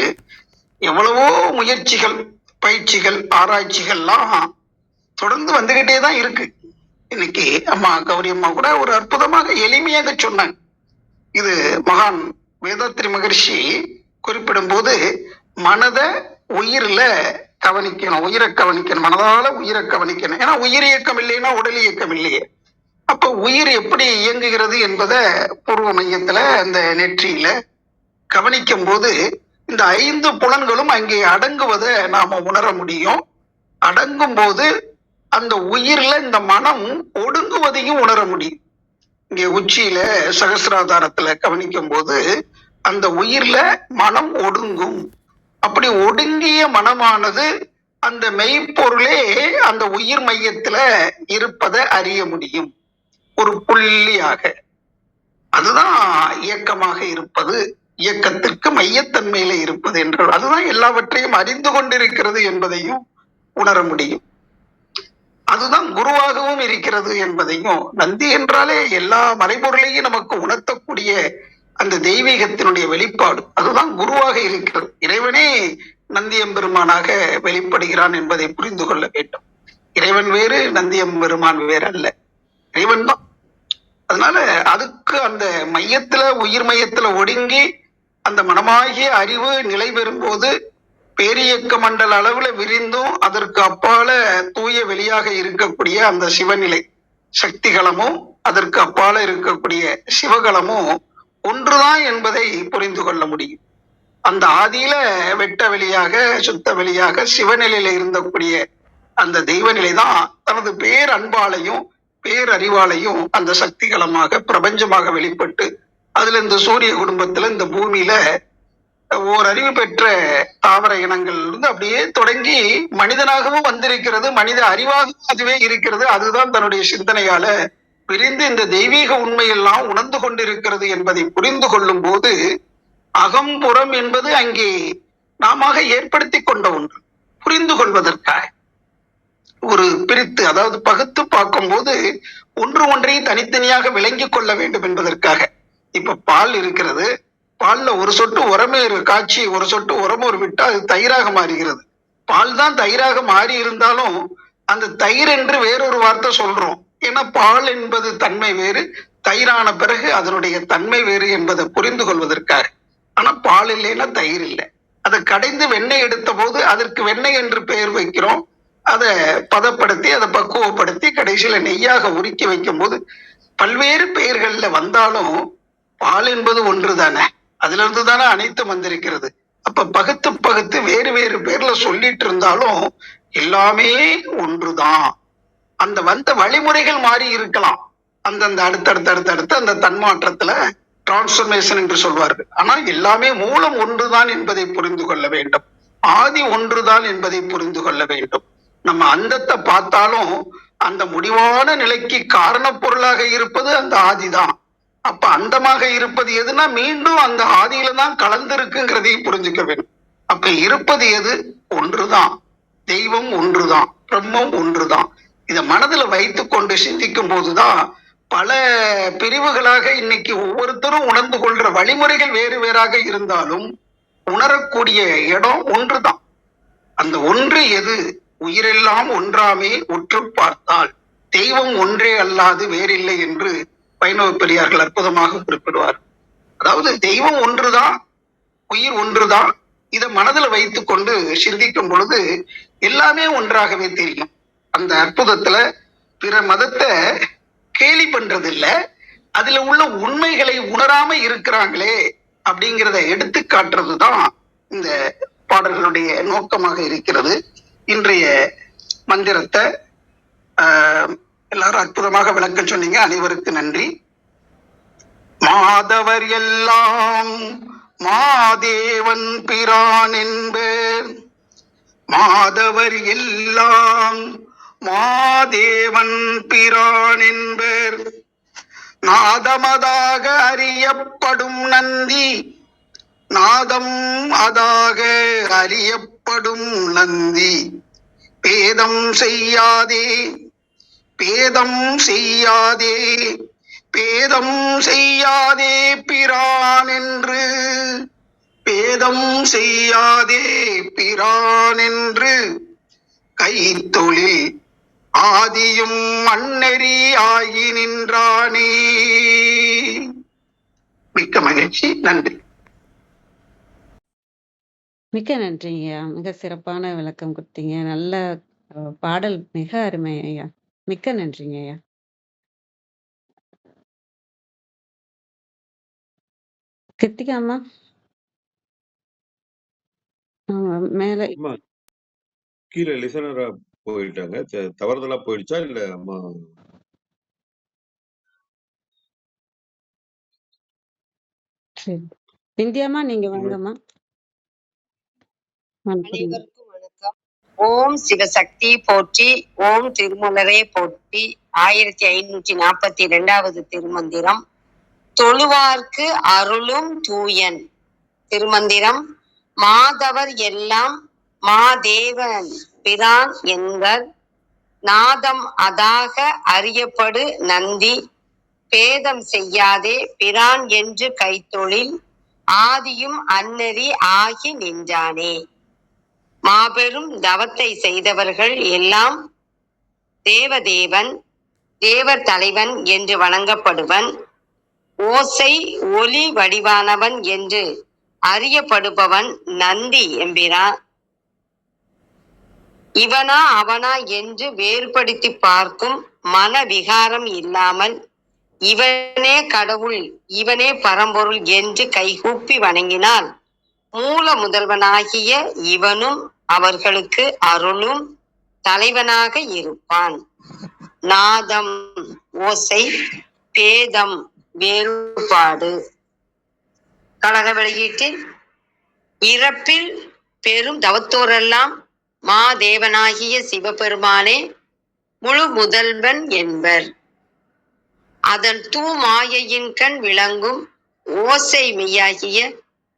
எவ்வளவோ முயற்சிகள், பயிற்சிகள், ஆராய்ச்சிகள்லாம் தொடர்ந்து வந்துகிட்டே தான் இருக்கு. இன்னைக்கு அம்மா கௌரி அம்மா கூட ஒரு அற்புதமாக எளிமையாக சொன்னாங்க. இது மகான் வேதாத்ரி மகர்ஷி குறிப்பிடும் போது, மனதை உயிரில கவனிக்கணும், உயிரை கவனிக்கணும், மனதால உயிரை கவனிக்கணும். ஏன்னா உயிர் இயக்கம் இல்லைன்னா உடல் இயக்கம் இல்லையே. அப்ப உயிர் எப்படி இயங்குகிறது என்பதை பூர்வ மையத்துல அந்த நெற்றியில கவனிக்கும் போது இந்த 5 புலன்களும் அங்கே அடங்குவதை நாம உணர முடியும். அடங்கும் போது அந்த உயிர்ல இந்த மனம் ஒடுங்குவதையும் உணர முடியும். இங்கே உச்சியில சகசிராதாரத்துல கவனிக்கும் போது அந்த உயிர்ல மனம் ஒடுங்கும். அப்படி ஒடுங்கிய மனமானது அந்த மெய்ப்பொருளே அந்த உயிர் மையத்துல இருப்பதை அறிய முடியும், ஒரு புள்ளியாக. அதுதான் இயக்கமாக இருப்பது, இயக்கத்திற்கு மையத்தன்மையில இருப்பது என்று, அதுதான் எல்லாவற்றையும் அறிந்து கொண்டிருக்கிறது என்பதையும் உணர முடியும். அதுதான் குருவாகவும் இருக்கிறது என்பதையும், நந்தி என்றாலே எல்லா மறைபொருளையும் நமக்கு உணர்த்தக்கூடிய அந்த தெய்வீகத்தினுடைய வெளிப்பாடு, அதுதான் குருவாக இருக்கிறது. இறைவனே நந்தியம்பெருமானாக வெளிப்படுகிறான் என்பதை புரிந்து கொள்ள வேண்டும். இறைவன் வேறு, நந்தியம்பெருமான் வேறு அல்ல, இறைவன் தான். அதனால அதுக்கு அந்த மையத்துல, உயிர் மையத்துல ஒடுங்கி அந்த மனமாகிய அறிவு நிலை பெறும்போது பேரியக்க மண்டல அளவுல விரிந்தும் அதற்கு அப்பால தூய வெளியாக இருக்கக்கூடிய அந்த சிவநிலை சக்திகளமும் அதற்கு அப்பால இருக்கக்கூடிய சிவகலமும் ஒன்றுதான் என்பதை புரிந்து கொள்ள முடியும். அந்த ஆதியில வெட்ட வெளியாக சுத்த வெளியாக சிவநிலையில இருந்தக்கூடிய அந்த தெய்வ நிலைதான் தனது பேரன்பாலையும் பேரறிவாலையும் அந்த சக்திகளமாக பிரபஞ்சமாக வெளிப்பட்டு அதுல இந்த சூரிய குடும்பத்துல இந்த பூமியில ஓர் அறிவு பெற்ற தாவர இனங்கள் இருந்து அப்படியே தொடங்கி மனிதனாகவும் வந்திருக்கிறது, மனித அறிவாகவும் அதுவே இருக்கிறது. அதுதான் தன்னுடைய சிந்தனையால விரிந்து இந்த தெய்வீக உண்மையெல்லாம் உணர்ந்து கொண்டிருக்கிறது என்பதை புரிந்து கொள்ளும் போது அகம்புறம் என்பது அங்கே நாம ஏற்படுத்தி கொண்ட ஒன்று. புரிந்து கொள்வதற்காக ஒரு பிரித்து, அதாவது பகுத்து பார்க்கும்போது ஒன்று ஒன்றை தனித்தனியாக விளங்கி கொள்ள வேண்டும் என்பதற்காக. இப்ப பால் இருக்கிறது, பால்ல ஒரு சொட்டு உரமேறு காய்ச்சி ஒரு சொட்டு உரமோர் விட்டா அது தயிராக மாறுகிறது. பால் தான் தயிராக மாறி இருந்தாலும் அந்த தயிர் என்று வேறொரு வார்த்தை சொல்றோம். ஏன்னா பால் என்பது தன்மை வேறு, தயிரான பிறகு அதனுடைய தன்மை வேறு என்பதை புரிந்து கொள்வதற்காக. ஆனா பால் இல்லைன்னா தயிர் இல்லை. அதை கடைந்து வெண்ணெய் எடுத்த போது அதற்கு வெண்ணெய் என்று பெயர் வைக்கிறோம். அதை பதப்படுத்தி அதை பக்குவப்படுத்தி கடைசியில நெய்யாக உருக்கி வைக்கும் போது பல்வேறு பெயர்கள்ல வந்தாலும் பால் என்பது ஒன்று தானே, அதுல இருந்து தானே அனைத்தும் வந்திருக்கிறது. அப்ப பகுத்து பகுத்து வேறு வேறு பேர்ல சொல்லிட்டு இருந்தாலும் எல்லாமே ஒன்றுதான். அந்த வந்த வழிமுறைகள் மாறி இருக்கலாம், அந்தந்த அடுத்தடுத்து அந்த தன்மாற்றத்துல டிரான்ஸ்பர்மேஷன் என்று சொல்வார்கள். ஆனால் எல்லாமே மூலம் ஒன்றுதான் என்பதை புரிந்து கொள்ள வேண்டும், ஆதி ஒன்றுதான் என்பதை புரிந்து கொள்ள வேண்டும். நம்ம அந்தத்தை பார்த்தாலும் அந்த முடிவான நிலைக்கு காரண பொருளாக இருப்பது அந்த ஆதிதான். அப்ப அந்தமாக இருப்பது எதுனா மீண்டும் அந்த ஆதியில தான் கலந்திருக்குங்கிறதையும் புரிஞ்சுக்க வேண்டும். அப்ப இருப்பது எது? ஒன்றுதான். தெய்வம் ஒன்றுதான், பிரம்மம் ஒன்றுதான். இதை மனதுல வைத்து கொண்டு சிந்திக்கும் போதுதான் பல பிரிவுகளாக இன்னைக்கு ஒவ்வொருத்தரும் உணர்ந்து கொள்ற வழிமுறைகள் வேறு வேறாக இருந்தாலும் உணரக்கூடிய இடம் ஒன்றுதான். அந்த ஒன்று எது? உயிரெல்லாம் ஒன்றாமே உற்று பார்த்தால் தெய்வம் ஒன்றே அல்லாது வேறில்லை என்று வைணவ பெரியார்கள் அற்புதமாக குறிப்பிடுவார். அதாவது தெய்வம் ஒன்றுதான், உயிர் ஒன்றுதான். இதை மனதுல வைத்து கொண்டு சிந்திக்கும் பொழுது எல்லாமே ஒன்றாகவே தெரியும். அந்த அற்புதத்துல பிற மதத்தை கேலி பண்றது இல்ல, அதுல உள்ள உண்மைகளை உணராம இருக்கிறாங்களே அப்படிங்கிறத எடுத்து காட்டுறதுதான் இந்த பாடல்களுடைய நோக்கமாக இருக்கிறது. இன்றைய மந்திரத்தை எல்லாரும் அற்புதமாக விளக்கம் சொன்னீங்க, அனைவருக்கு நன்றி. மாதவர் எல்லாம் மாதேவன் பிரான் என்பர், மாதவர் எல்லாம் மாதேவன் பிரான் என்பர், நாதமதாக அறியப்படும் நந்தி, நாதம் அதாக அறியப்படும் நந்தி, பேதம் செய்யாதே பேதம் செய்யாதே பேதம் செய்யாதே பிரான் என்று, பேதம் செய்யாதே பிரான் என்று கைத்தொழில் ஆதியும் மண்ணெறி ஆகி நின்றானே. மிக்க மகிழ்ச்சி, நன்றி. மிக்க நன்றிங்க ஐயா. மிக சிறப்பான விளக்கம் கொடுத்தீங்க. நல்ல பாடல், மிக அருமை ஐயா. மிக்க நன்றிங்க ஐயா. கிருத்திகா அம்மா, மேல அம்மா கீழே லிசனரா போயிட்டாங்க. தவறுதலா போயிடுச்சா இல்ல அம்மா? சரி, விந்தியாம்மா நீங்க வாங்கம்மா. அனைவருக்கும் வணக்கம். ஓம் சிவசக்தி போற்றி, ஓம் திருமலரே போற்றி. 1542வது திருமந்திரம். தொழுவார்க்கு அருளும் தூயன். திருமந்திரம். மாதவர் எல்லாம் மாதேவன் பிரான் என்பர், நாதம் அதாக அறியப்படு நந்தி, பேதம் செய்யாதே பிரான் என்று கைத்தொழில் ஆதியும் அந்நெறி ஆகி நின்றானே. மாபெரும் தவத்தை செய்தவர்கள் எல்லாம் தேவதேவன் தேவர் தலைவன் என்று வணங்கப்படுவன். ஓசை ஒலி வடிவானவன் என்று அறியப்படுபவன் நந்தி எம்பிரான். இவனா அவனா என்று வேறுபடுத்தி பார்க்கும் மன விகாரம் இல்லாமல் இவனே கடவுள் இவனே பரம்பொருள் என்று கைகூப்பி வணங்கினால் மூல முதல்வனாகிய இவனும் அவர்களுக்கு அருளும் தலைவனாக இருப்பான். நாதம் ஓசை, பேதம் வேறுபாடு. கழக வெளியீட்டில் இறப்பில் பெரும் தவத்தோரெல்லாம் மாதேவனாகிய சிவபெருமானே முழு முதல்வன் என்பர். அதன் தூமாயையின் கண் விளங்கும் ஓசை மெய்யாகிய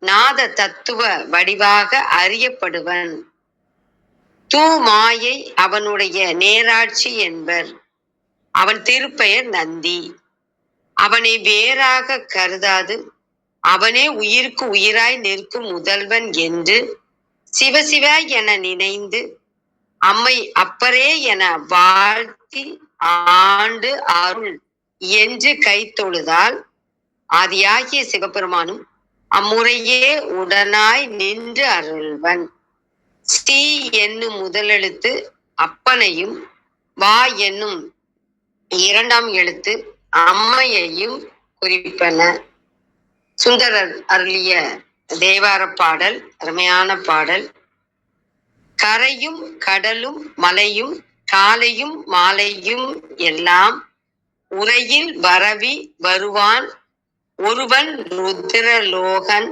நாத தத்துவ வடிவாக அறியப்படுவன். தூமாயை அவனுடைய நேராட்சி என்பர். அவன் திருப்பெயர் நந்தி. அவனை வேறாக கருதாது அவனே உயிருக்கு உயிராய் நிற்கும் முதல்வன் என்று சிவசிவ என நினைந்து அம்மை அப்பரே என வாழ்த்தி ஆண்டு அருள் என்று கை தொழுதால் ஆதியாகிய சிவபெருமானும் அம்முறையே உடனாய் நின்று அருள்வன். ஸ்ரீ என்னும் முதலெழுத்து அப்பனையும் வா என்னும் இரண்டாம் எழுத்து அம்மையையும் குறிப்பன. சுந்தரர் அருளிய தேவார பாடல், அருமையான பாடல். கரையும் கடலும் மலையும் காலையும் மாலையும் எல்லாம் உரையில் வரவி வருவான் ஒருவன் ருத்ரலோகன்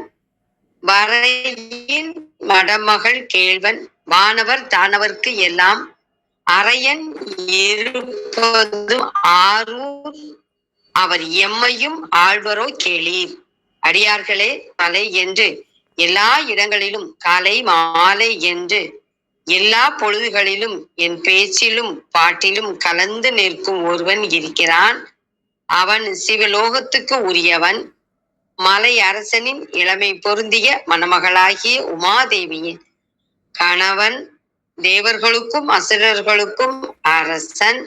வரையின் மடமகள் கேள்வன் வானவர் தானவர்க்கு எல்லாம் அரையன் இருப்பதும் ஆரூர் அவர் எம்மையும் ஆழ்வரோ கேளீர். அடியார்களே தலை என்று எல்லா இடங்களிலும் காலை மாலை என்று எல்லா பொழுதுகளிலும் என் பேச்சிலும் பாட்டிலும் கலந்து நிற்கும் ஒருவன் இருக்கிறான். அவன் சிவலோகத்துக்கு உரியவன். மலை அரசனின் இளமை பொருந்திய மணமகளாகிய உமாதேவியின் கணவன். தேவர்களுக்கும் அசுரர்களுக்கும் அரசன்.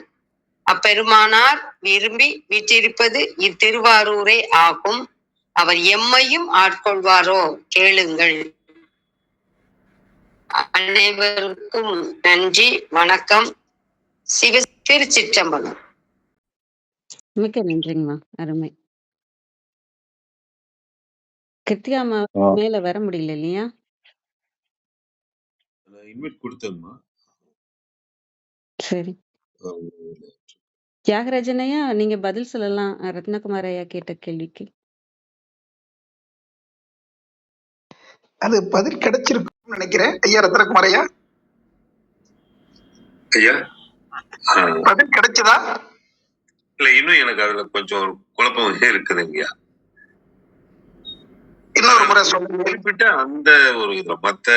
அப்பெருமானார் விரும்பி வீற்றிருப்பது இத்திருவாரூரே ஆகும். அவர் எம்மையும் ஆட்கொள்வாரோ கேளுங்கள். அனைவருக்கும் நன்றி, வணக்கம். திருச்சிற்றம்பலம். மிக்க நன்றிங்கம்மா, அருமை. கிருத்திகாமா மேல வர முடியல இல்லையா? இன்வைட் கொடுத்தேம்மா. சரி, தியாகராஜன் ஐயா நீங்க பதில் சொல்லலாம் ரத்னகுமார் ஐயா கேட்ட கேள்விக்கு. அது பதில் கிடைச்சிருக்கும்னு நினைக்கிறேன். ஐயா ரத்னகுமார் ஐயா, ஐயா பதில் கிடைச்சதா? இல்ல, இன்னும் எனக்கு அதுல கொஞ்சம் குழப்பம் இருக்குதுங்கய்யா. இன்னொரு முறை சொல்லுங்க. குறிப்பிட்ட அந்த ஒரு இதுல மத்த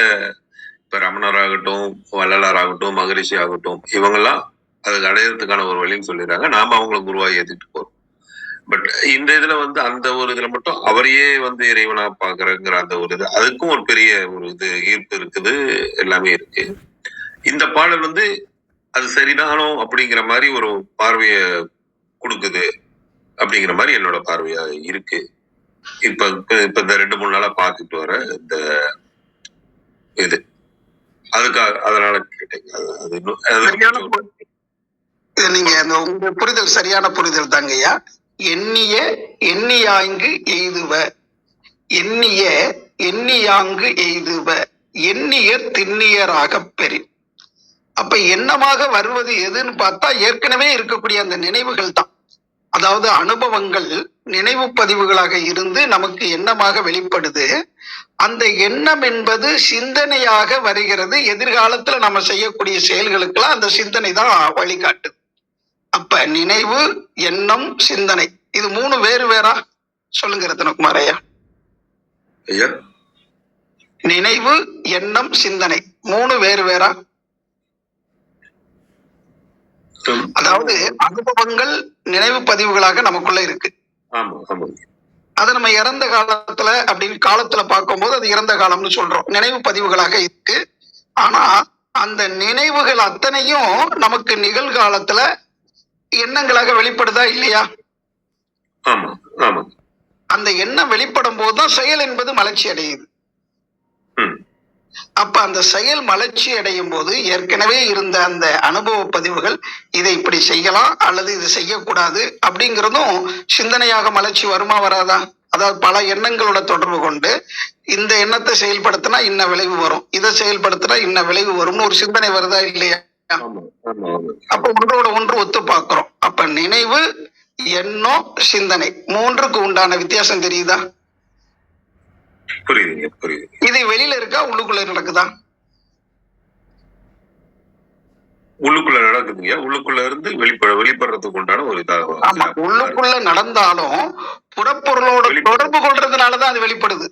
இப்ப ரமணர் ஆகட்டும், வள்ளலார் ஆகட்டும், மகரிஷி ஆகட்டும், இவங்கெல்லாம் அதுக்கு அடையறதுக்கான ஒரு வழின்னு சொல்லிடுறாங்க. நாம அவங்களை குருவாக ஏத்துட்டு போறோம். பட் இந்த இதுல அந்த ஒரு இதுல மட்டும் அவரையே இறைவனா பாக்குறங்கிற அந்த ஒரு இது, அதுக்கும் ஒரு பெரிய ஒரு இது ஈர்ப்பு இருக்குது, எல்லாமே இருக்கு. இந்த பாடல் அது சரிதானோ அப்படிங்கிற மாதிரி ஒரு பார்வைய கொடுக்குது அப்படிங்கிற மாதிரி என்னோட பார்வையா இருக்கு. இப்ப இந்த 2-3 நாளா பார்த்துட்டு வர இந்த இது அதுக்காக அதனால கேட்டேங்க. நீங்க உங்க புரிதல் சரியான புரிதல் தாங்கய்யா. எண்ணிய எண்ணியாங்கு எய்துவ, எண்ணிய எண்ணியாங்கு எய்துவ, எண்ணியர் திண்ணியராக பெறி. அப்ப எண்ணமாக வருவது எதுன்னு பார்த்தா ஏற்கனவே இருக்கக்கூடிய அந்த நினைவுகள் தான். அதாவது அனுபவங்கள் நினைவு பதிவுகளாக இருந்து நமக்கு எண்ணமாக வெளிப்படுது. அந்த எண்ணம் என்பது சிந்தனையாக வருகிறது. எதிர்காலத்துல நம்ம செய்யக்கூடிய செயல்களுக்கெல்லாம் அந்த சிந்தனை தான் வழிகாட்டுது. அப்ப நினைவு, எண்ணம், சிந்தனை, இது 3 வேறு வேறா? சொல்லுங்க ரத்னகுமார் ஐயா. நினைவு, எண்ணம், சிந்தனை 3 வேறு வேறா? அதாவது அனுபவங்கள் நினைவு பதிவுகளாக நமக்குள்ள இருக்கு. அதை நம்ம இறந்த காலத்துல அப்படின்னு காலத்துல பார்க்கும்போது அது இறந்த காலம்னு சொல்றோம். நினைவு பதிவுகளாக இருக்கு. ஆனா அந்த நினைவுகள் அத்தனையும் நமக்கு நிகழ்காலத்துல எண்ணங்களாக வெளிப்படுதா இல்லையா? ஆமா ஆமா. அந்த எண்ணம் வெளிப்படும் போதுதான் செயல் என்பது மலர்ச்சி அடையுது. ம். அப்ப அந்த செயல் மலர்ச்சி அடையும் போது ஏற்கனவே இருந்த அந்த அனுபவ பதிவுகள் இதை இப்படி செய்யலாம் அல்லது இது செய்யக்கூடாது அப்படிங்கிறதும் சிந்தனையாக மலர்ச்சி வருமா வராதா? அதாவது பல எண்ணங்களோட தொடர்பு கொண்டு இந்த எண்ணத்தை செயல்படுத்தினா இன்ன விளைவு வரும், இதை செயல்படுத்தினா இன்ன விளைவு வரும்னு ஒரு சிந்தனை வருதா இல்லையா? ஆமா ஆமா ஆமா. அப்ப ஒன்றோட ஒன்று ஒத்து பார்க்கிறோம். அப்ப நினைவு, எண்ணம், சிந்தனை மூன்றுக்கு உண்டான வித்தியாசம் தெரியுதா? புரியுதுங்க புரியுது. இது வெளியில இருக்கா உள்ளுக்குள்ள நடக்குதா? உள்ளுக்குள்ள நடக்குதுங்க. உள்ளுக்குள்ள இருந்து வெளிப்படுறதுக்கு உண்டான ஒரு ஆமா, உள்ளுக்குள்ள நடந்தாலும் புறப்பொருளோட தொடர்பு கொள்றதுனாலதான் அது வெளிப்படுது.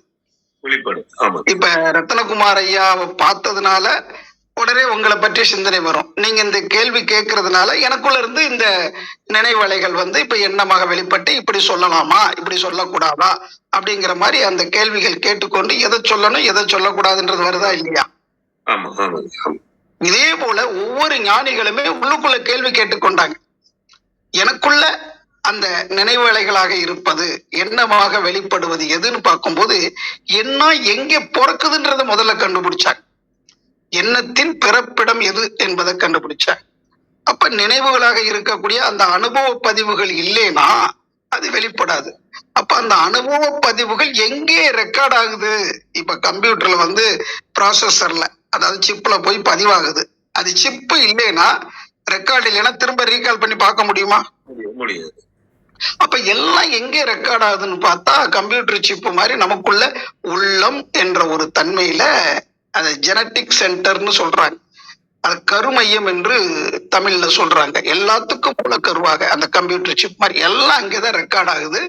வெளிப்பாடு. ஆமா. இப்ப ரத்தனகுமார் ஐயாவை பார்த்ததுனால உடனே உங்களை பற்றிய சிந்தனை வரும். நீங்க இந்த கேள்வி கேட்கறதுனால எனக்குள்ள இருந்து இந்த நினைவலைகள் வந்து இப்ப எண்ணமாக வெளிப்பட்டு இப்படி சொல்லலாமா இப்படி சொல்லக்கூடாதா அப்படிங்கிற மாதிரி அந்த கேள்விகள் கேட்டுக்கொண்டு எதை சொல்லணும் எதை சொல்லக்கூடாதுன்றது வருதா இல்லையா? ஆமா ஆமா ஆமா. இதே போல ஒவ்வொரு ஞானிகளுமே உள்ளுக்குள்ள கேள்வி கேட்டுக்கொண்டாங்க. எனக்குள்ள அந்த நினைவலைகளாக இருப்பது எண்ணமாக வெளிப்படுவது எதுன்னு பார்க்கும்போது எண்ணம் எங்கே பிறக்குதுன்றத முதல்ல கண்டுபிடிச்சாங்க. எண்ணத்தின் பிறப்பிடம் எது என்பதை கண்டுபிடிச்சாங்க. அப்ப நினைவுகளாக இருக்கக்கூடிய அந்த அனுபவ பதிவுகள் இல்லைன்னா அது வெளிப்படாது. அப்ப அந்த அனுபவ பதிவுகள் எங்கே ரெக்கார்ட் ஆகுது? இப்ப கம்ப்யூட்டர்ல வந்து ப்ராசஸர்ல அதாவது சிப்ல போய் பதிவாகுது. அது சிப்பு இல்லைன்னா ரெக்கார்டு இல்லைன்னா திரும்ப ரீகால் பண்ணி பார்க்க முடியுமா? முடியாது. அப்ப எல்லாம் எங்கே ரெக்கார்ட் ஆகுதுன்னு பார்த்தா கம்ப்யூட்டர் சிப்பு மாதிரி நமக்குள்ள உள்ளம் என்ற ஒரு தன்மையில அதை ஜெனட்டிக் சென்டர்னு சொல்றாங்க. அது கருமையம் என்று தமிழ்ல சொல்றாங்க. எல்லாத்துக்கும் மூலக்கருவாக அந்த கம்ப்யூட்டர் சிப் மாதிரி எல்லாம் அங்கேதான் ரெக்கார்ட் ஆகுது.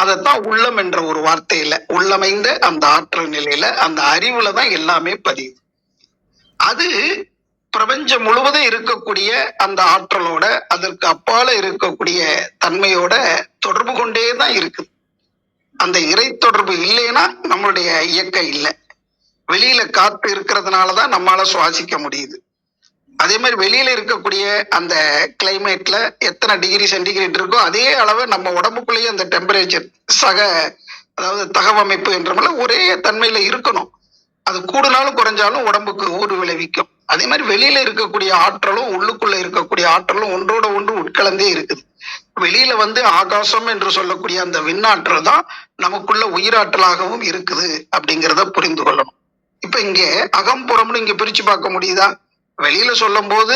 அதைத்தான் உள்ளம் என்ற ஒரு வார்த்தையில உள்ளமைந்த அந்த ஆற்றல் நிலையில அந்த அறிவுல தான் எல்லாமே பதியுது. அது பிரபஞ்சம் முழுவதும் இருக்கக்கூடிய அந்த ஆற்றலோட அதற்கு அப்பால இருக்கக்கூடிய தன்மையோட தொடர்பு கொண்டே தான் இருக்குது. அந்த இறை தொடர்பு இல்லைன்னா நம்மளுடைய இயக்கம் இல்லை. வெளியில காத்து இருக்கிறதுனாலதான் நம்மளால சுவாசிக்க முடியுது. அதே மாதிரி வெளியில இருக்கக்கூடிய அந்த கிளைமேட்ல எத்தனை டிகிரி சென்டிகிரேட் இருக்கோ அதே அளவு நம்ம உடம்புக்குள்ளேயே அந்த டெம்பரேச்சர் அதாவது தகவமைப்பு என்ற ஒரே தன்மையில இருக்கணும். அது கூடுனாலும் குறைஞ்சாலும் உடம்புக்கு ஊறு விளைவிக்கும். அதே மாதிரி வெளியில இருக்கக்கூடிய ஆற்றலும் உள்ளுக்குள்ள இருக்கக்கூடிய ஆற்றலும் ஒன்றோட ஒன்று உட்கலந்தே இருக்குது. வெளியில வந்து ஆகாசம் என்று சொல்லக்கூடிய அந்த விண்ணாற்றல் தான் நமக்குள்ள உயிராற்றலாகவும் இருக்குது அப்படிங்கிறத புரிந்து கொள்ளணும். இப்ப இங்க அகம்புறம்னு இங்க பிரிச்சு பார்க்க முடியுதா? வெளியில சொல்லும் போது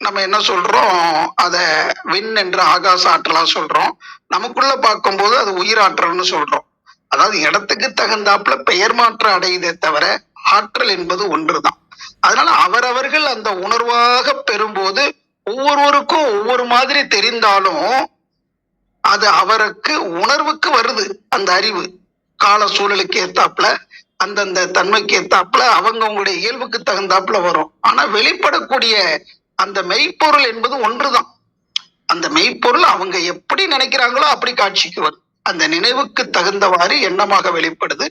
நம்ம என்ன சொல்றோம், அத விண் என்ற ஆகாச ஆற்றலா சொல்றோம். நமக்குள்ள பார்க்கும்போது அது உயிராற்றல்னு சொல்றோம். அதாவது இடத்துக்கு தகுந்தாப்புல பெயர் மாற்றம் அடையுதே தவிர ஆற்றல் என்பது ஒன்றுதான். அதனால அவரவர்கள் அந்த உணர்வாக பெறும்போது ஒவ்வொருவருக்கும் ஒவ்வொரு மாதிரி தெரிந்தாலும் அது அவருக்கு உணர்வுக்கு வருது. அந்த அறிவு கால சூழலுக்கு ஏத்தாப்புல அந்தந்த தன்மைக்கு ஏத்தாப்புல அவங்களுடைய இயல்புக்கு தகுந்தாப்புல வரும். ஆனா வெளிப்படக்கூடிய அந்த மெய்ப்பொருள் என்பது ஒன்றுதான். அந்த மெய்ப்பொருள் அவங்க எப்படி நினைக்கிறாங்களோ அப்படி காட்சிக்கு வரும். அந்த நினைவுக்கு தகுந்தவாறு எண்ணமாக வெளிப்படுது.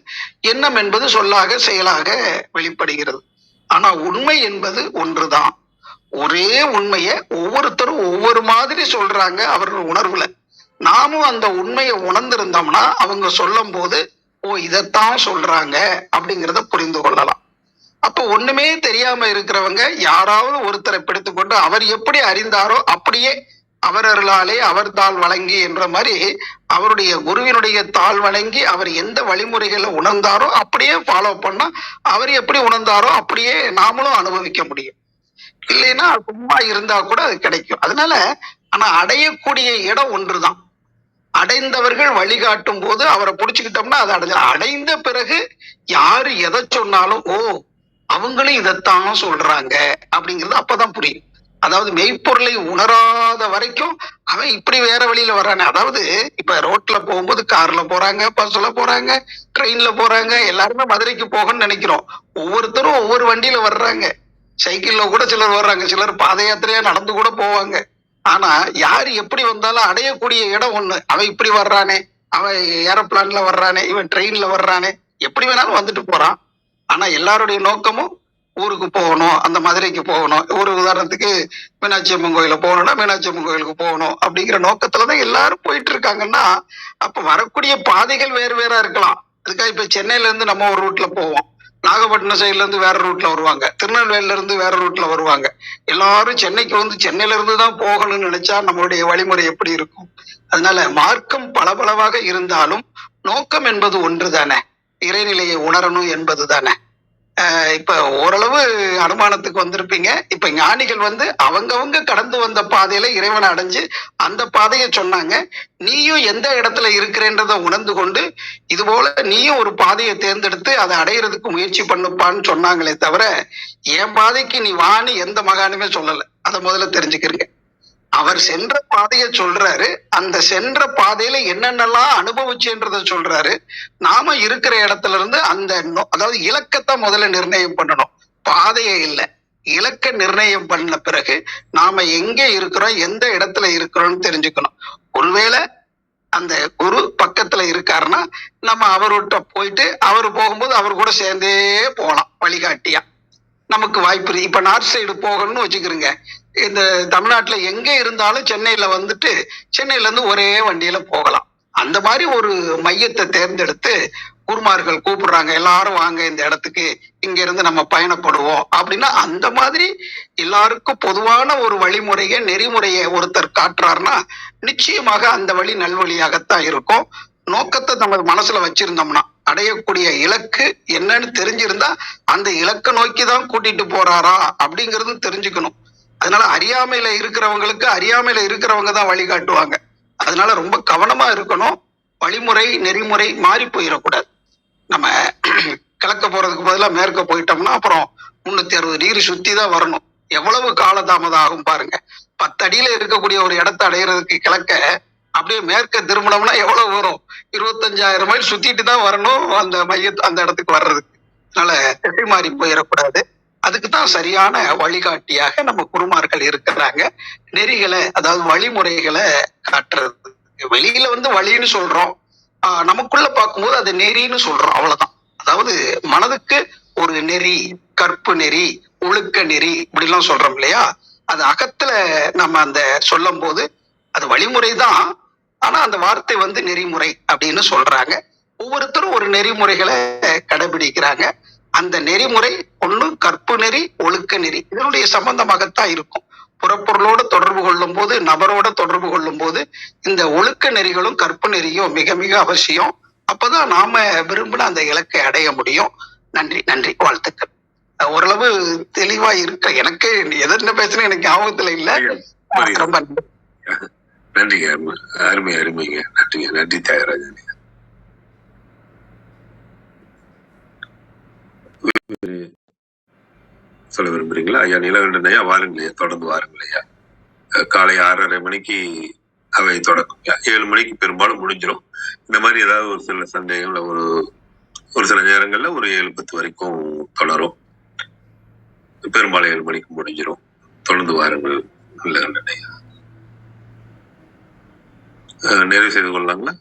எண்ணம் என்பது சொல்லாக செயலாக வெளிப்படுகிறது. ஆனா உண்மை என்பது ஒன்றுதான். ஒரே உண்மையை ஒவ்வொருத்தரும் ஒவ்வொரு மாதிரி சொல்றாங்க அவர்கள் உணர்வுல. நாமும் அந்த உண்மையை உணர்ந்திருந்தோம்னா அவங்க சொல்லும் போது ஓ இதைத்தான் சொல்றாங்க அப்படிங்கிறத புரிந்து கொள்ளலாம். அப்ப ஒண்ணுமே தெரியாம இருக்கிறவங்க யாராவது ஒருத்தரை பிடித்துக்கொண்டு அவர் எப்படி அறிந்தாரோ அப்படியே அவர் அருளாலே அவர் தாள் வழங்கி என்ற மாதிரி அவருடைய குருவினுடைய தாள் வழங்கி அவர் எந்த வழிமுறைகளை உணர்ந்தாரோ அப்படியே ஃபாலோ பண்ணா அவர் எப்படி உணர்ந்தாரோ அப்படியே நாமளும் அனுபவிக்க முடியும். இல்லைன்னா சும்மா இருந்தா கூட அது கிடைக்கும். அதனால ஆனா அடையக்கூடிய இடம் ஒன்றுதான். அடைந்தவர்கள் வழிகாட்டும் போது அவரை புடிச்சுக்கிட்டோம்னா அது அடைந்த பிறகு யாரு எதை சொன்னாலும் ஓ அவங்களும் இதைத்தான் சொல்றாங்க அப்படிங்கிறது அப்பதான் புரியும். அதாவது மெய்ப்பொருளை உணராத வரைக்கும் அவன் இப்படி வேற வழியில வர்றானே. அதாவது இப்ப ரோட்ல போகும்போது கார்ல போறாங்க, பஸ்ல போறாங்க, ட்ரெயின்ல போறாங்க. எல்லாருமே மதுரைக்கு போகணும்னு நினைக்கிறோம். ஒவ்வொருத்தரும் ஒவ்வொரு வண்டியில வர்றாங்க. சைக்கிள்ல கூட சிலர் வர்றாங்க, சிலர் பாத யாத்திரையா நடந்து கூட போவாங்க. ஆனா யாரு எப்படி வந்தாலும் அடையக்கூடிய இடம் ஒண்ணு. அவன் இப்படி வர்றானே, அவன் ஏரோப்ளான்ல வர்றானே, இவன் ட்ரெயின்ல வர்றானே, எப்படி வேணாலும் வந்துட்டு போறான். ஆனா எல்லாருடைய நோக்கமும் ஊருக்கு போகணும், அந்த மதுரைக்கு போகணும், ஒரு உதாரணத்துக்கு மீனாட்சி அம்மன் கோயில போகணும்னா மீனாட்சி அம்மன் கோயிலுக்கு போகணும் அப்படிங்கிற நோக்கத்துலதான் எல்லாரும் போயிட்டு இருக்காங்கன்னா, அப்ப வரக்கூடிய பாதைகள் வேறு வேறா இருக்கலாம். அதுக்காக இப்ப சென்னையில இருந்து நம்ம ஒரு ரூட்ல போவோம், நாகப்பட்டினம் சைட்ல இருந்து வேற ரூட்ல வருவாங்க, திருநெல்வேலியில இருந்து வேற ரூட்ல வருவாங்க. எல்லாரும் சென்னைக்கு வந்து சென்னையில இருந்து தான் போகணும்னு நினைச்சா நம்மளுடைய வழிமுறை எப்படி இருக்கும்? அதனால மார்க்கம் பலபலவாக இருந்தாலும் நோக்கம் என்பது ஒன்று தானே, இறைநிலையை உணரணும் என்பது தானே. இப்ப ஓரளவு அனுமானத்துக்கு வந்திருப்பீங்க. இப்ப ஞானிகள் வந்து அவங்கவங்க கடந்து வந்த பாதையில இறைவனை அடைஞ்சு அந்த பாதையை சொன்னாங்க. நீயும் எந்த இடத்துல இருக்கிறேன்றத உணர்ந்து கொண்டு இது போல நீயும் ஒரு பாதையை தேர்ந்தெடுத்து அதை அடையிறதுக்கு முயற்சி பண்ணுப்பான்னு சொன்னாங்களே தவிர, என் பாதைக்கு நீ வான்னு எந்த மகானுமே சொல்லல. அதை முதல்ல தெரிஞ்சுக்கிறீங்க. அவர் சென்ற பாதையை சொல்றாரு, அந்த சென்ற பாதையில என்னென்னலாம் அனுபவிச்சுன்றத சொல்றாரு. நாம இருக்கிற இடத்துல இருந்து அந்த அதாவது இலக்கத்தை முதல்ல நிர்ணயம் பண்ணணும், பாதையை இல்லை. இலக்க நிர்ணயம் பண்ண பிறகு நாம எங்க இருக்கிறோம், எந்த இடத்துல இருக்கிறோம்னு தெரிஞ்சுக்கணும். ஒருவேளை அந்த குரு பக்கத்துல இருக்காருன்னா நம்ம அவர்கிட்ட போயிட்டு அவர் போகும்போது அவர் கூட சேர்ந்தே போகலாம் வழிகாட்டியா. நமக்கு வாய்ப்பு இருக்கு. இப்ப நார்த் சைடு போகணும்னு வச்சுக்கிறோங்க, இந்த தமிழ்நாட்டுல எங்க இருந்தாலும் சென்னையில வந்துட்டு சென்னையில இருந்து ஒரே வண்டியில போகலாம். அந்த மாதிரி ஒரு மையத்தை தேர்ந்தெடுத்து குருமார்கள் கூப்பிடுறாங்க, எல்லாரும் வாங்க இந்த இடத்துக்கு, இங்க இருந்து நம்ம பயணப்படுவோம் அப்படின்னா அந்த மாதிரி எல்லாருக்கும் பொதுவான ஒரு வழிமுறையை நெறிமுறையை ஒருத்தர் காட்டுறாருன்னா நிச்சயமாக அந்த வழி நல்வழியாகத்தான் இருக்கும். நோக்கத்தை நம்ம மனசுல வச்சிருந்தோம்னா, அடையக்கூடிய இலக்கு என்னன்னு தெரிஞ்சிருந்தா அந்த இலக்கை நோக்கி தான் கூட்டிட்டு போறாரா அப்படிங்கறது தெரிஞ்சுக்கணும். அதனால அறியாமையில இருக்கிறவங்க தான் வழிகாட்டுவாங்க. அதனால ரொம்ப கவனமா இருக்கணும். வழிமுறை நெறிமுறை மாறி போயிடக்கூடாது. நம்ம கிழக்க போறதுக்கு பதிலாக மேற்க போயிட்டோம்னா அப்புறம் 360 டிகிரி சுத்தி தான் வரணும். எவ்வளவு காலதாமதம் ஆகும் பாருங்க. 10 அடியில இருக்கக்கூடிய ஒரு இடத்தை அடையிறதுக்கு கிழக்க அப்படியே மேற்க திரும்பினோம்னா எவ்வளவு வரும்? 25,000 மைல் சுத்திட்டு தான் வரணும் அந்த இடத்துக்கு வர்றதுக்கு. அதனால திசை மாறி போயிடக்கூடாது. அதுக்குதான் சரியான வழிகாட்டியாக நம்ம குருமார்கள் இருக்கிறாங்க. நெறிகளை அதாவது வழிமுறைகளை காட்டுறது. வெளியில வந்து வழின்னு சொல்றோம், நமக்குள்ள பார்க்கும்போது அது நெறின்னு சொல்றோம், அவ்வளவுதான். அதாவது மனதுக்கு ஒரு நெறி, கற்பு நெறி, ஒழுக்க நெறி இப்படி எல்லாம் சொல்றோம் இல்லையா? அது அகத்துல நம்ம அந்த சொல்லும் போது அது வழிமுறை தான். ஆனா அந்த வார்த்தை வந்து நெறிமுறை அப்படின்னு சொல்றாங்க. ஒவ்வொருத்தரும் ஒரு நெறிமுறைகளை கடைபிடிக்கிறாங்க. அந்த நெறிமுறை ஒண்ணு கற்பு நெறி, ஒழுக்க நெறி, இதனுடைய சம்பந்தமாகத்தான் இருக்கும். புறப்பொருளோட தொடர்பு கொள்ளும் போது, நபரோட தொடர்பு கொள்ளும் போது இந்த ஒழுக்க நெறிகளும் கற்பு நெறியும் மிக மிக அவசியம். அப்பதான் நாம விரும்பின அந்த இலக்கை அடைய முடியும். நன்றி நன்றி, வாழ்த்துக்கள். ஓரளவு தெளிவா இருக்க. எனக்கு எதென்ன பேசுறேன் எனக்கு ஞாபகத்துல இல்ல. ரொம்ப நன்றிங்க, அருமை அருமைங்க, நன்றிங்க, நன்றி தியாகராஜன். சொல்ல விரும்புறீங்களா ஐயா? நீலகண்டன் ஐயா வாருங்களையா, தொடர்ந்து வாருங்களையா. காலை 6:30 மணிக்கு அவை தொடங்கும். 7 மணிக்கு பெரும்பாலும் முடிஞ்சிடும். இந்த மாதிரி ஏதாவது ஒரு சில சந்தேகங்கள் ஒரு சில நேரங்கள்ல ஒரு 7:10 வரைக்கும் தொடரும். பெரும்பாலும் 7 மணிக்கு முடிஞ்சிடும். தொடர்ந்து வாருங்கள் நீலகண்டன் ஐயா. நிறைவு செய்து கொள்ளலாங்களா?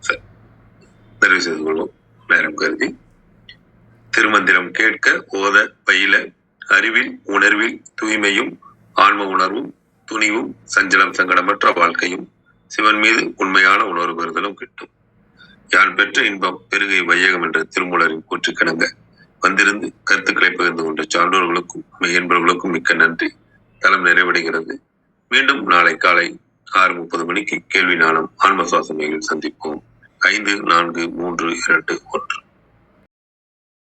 சரி, நிறைவு செய்து கொள்வோம் நேரம் கருதி. திருமந்திரம் கேட்க, ஓத, பயில, அறிவில் உணர்வில் தூய்மையும் ஆன்ம உணர்வும் துணிவும் சஞ்சலம் சங்கடமற்ற வாழ்க்கையும் சிவன் மீது உண்மையான உணர்வு பெறுதலும் கிட்டும். யான் பெற்ற இன்பம் பெருகை வையகம் என்ற திருமூலரின் கூற்றுக்கிணங்க வந்திருந்து கருத்துக்களை பகிர்ந்து கொண்ட சான்றோர்களுக்கும் மெய்யன்பர்களுக்கும் மிக்க நன்றி. தளம் நிறைவடைகிறது. மீண்டும் நாளை காலை 6:30 மணிக்கு கேள்வி நாளம் ஆன்ம சுவாசமையில் சந்திப்போம். 5, 4, 3, 2, 1.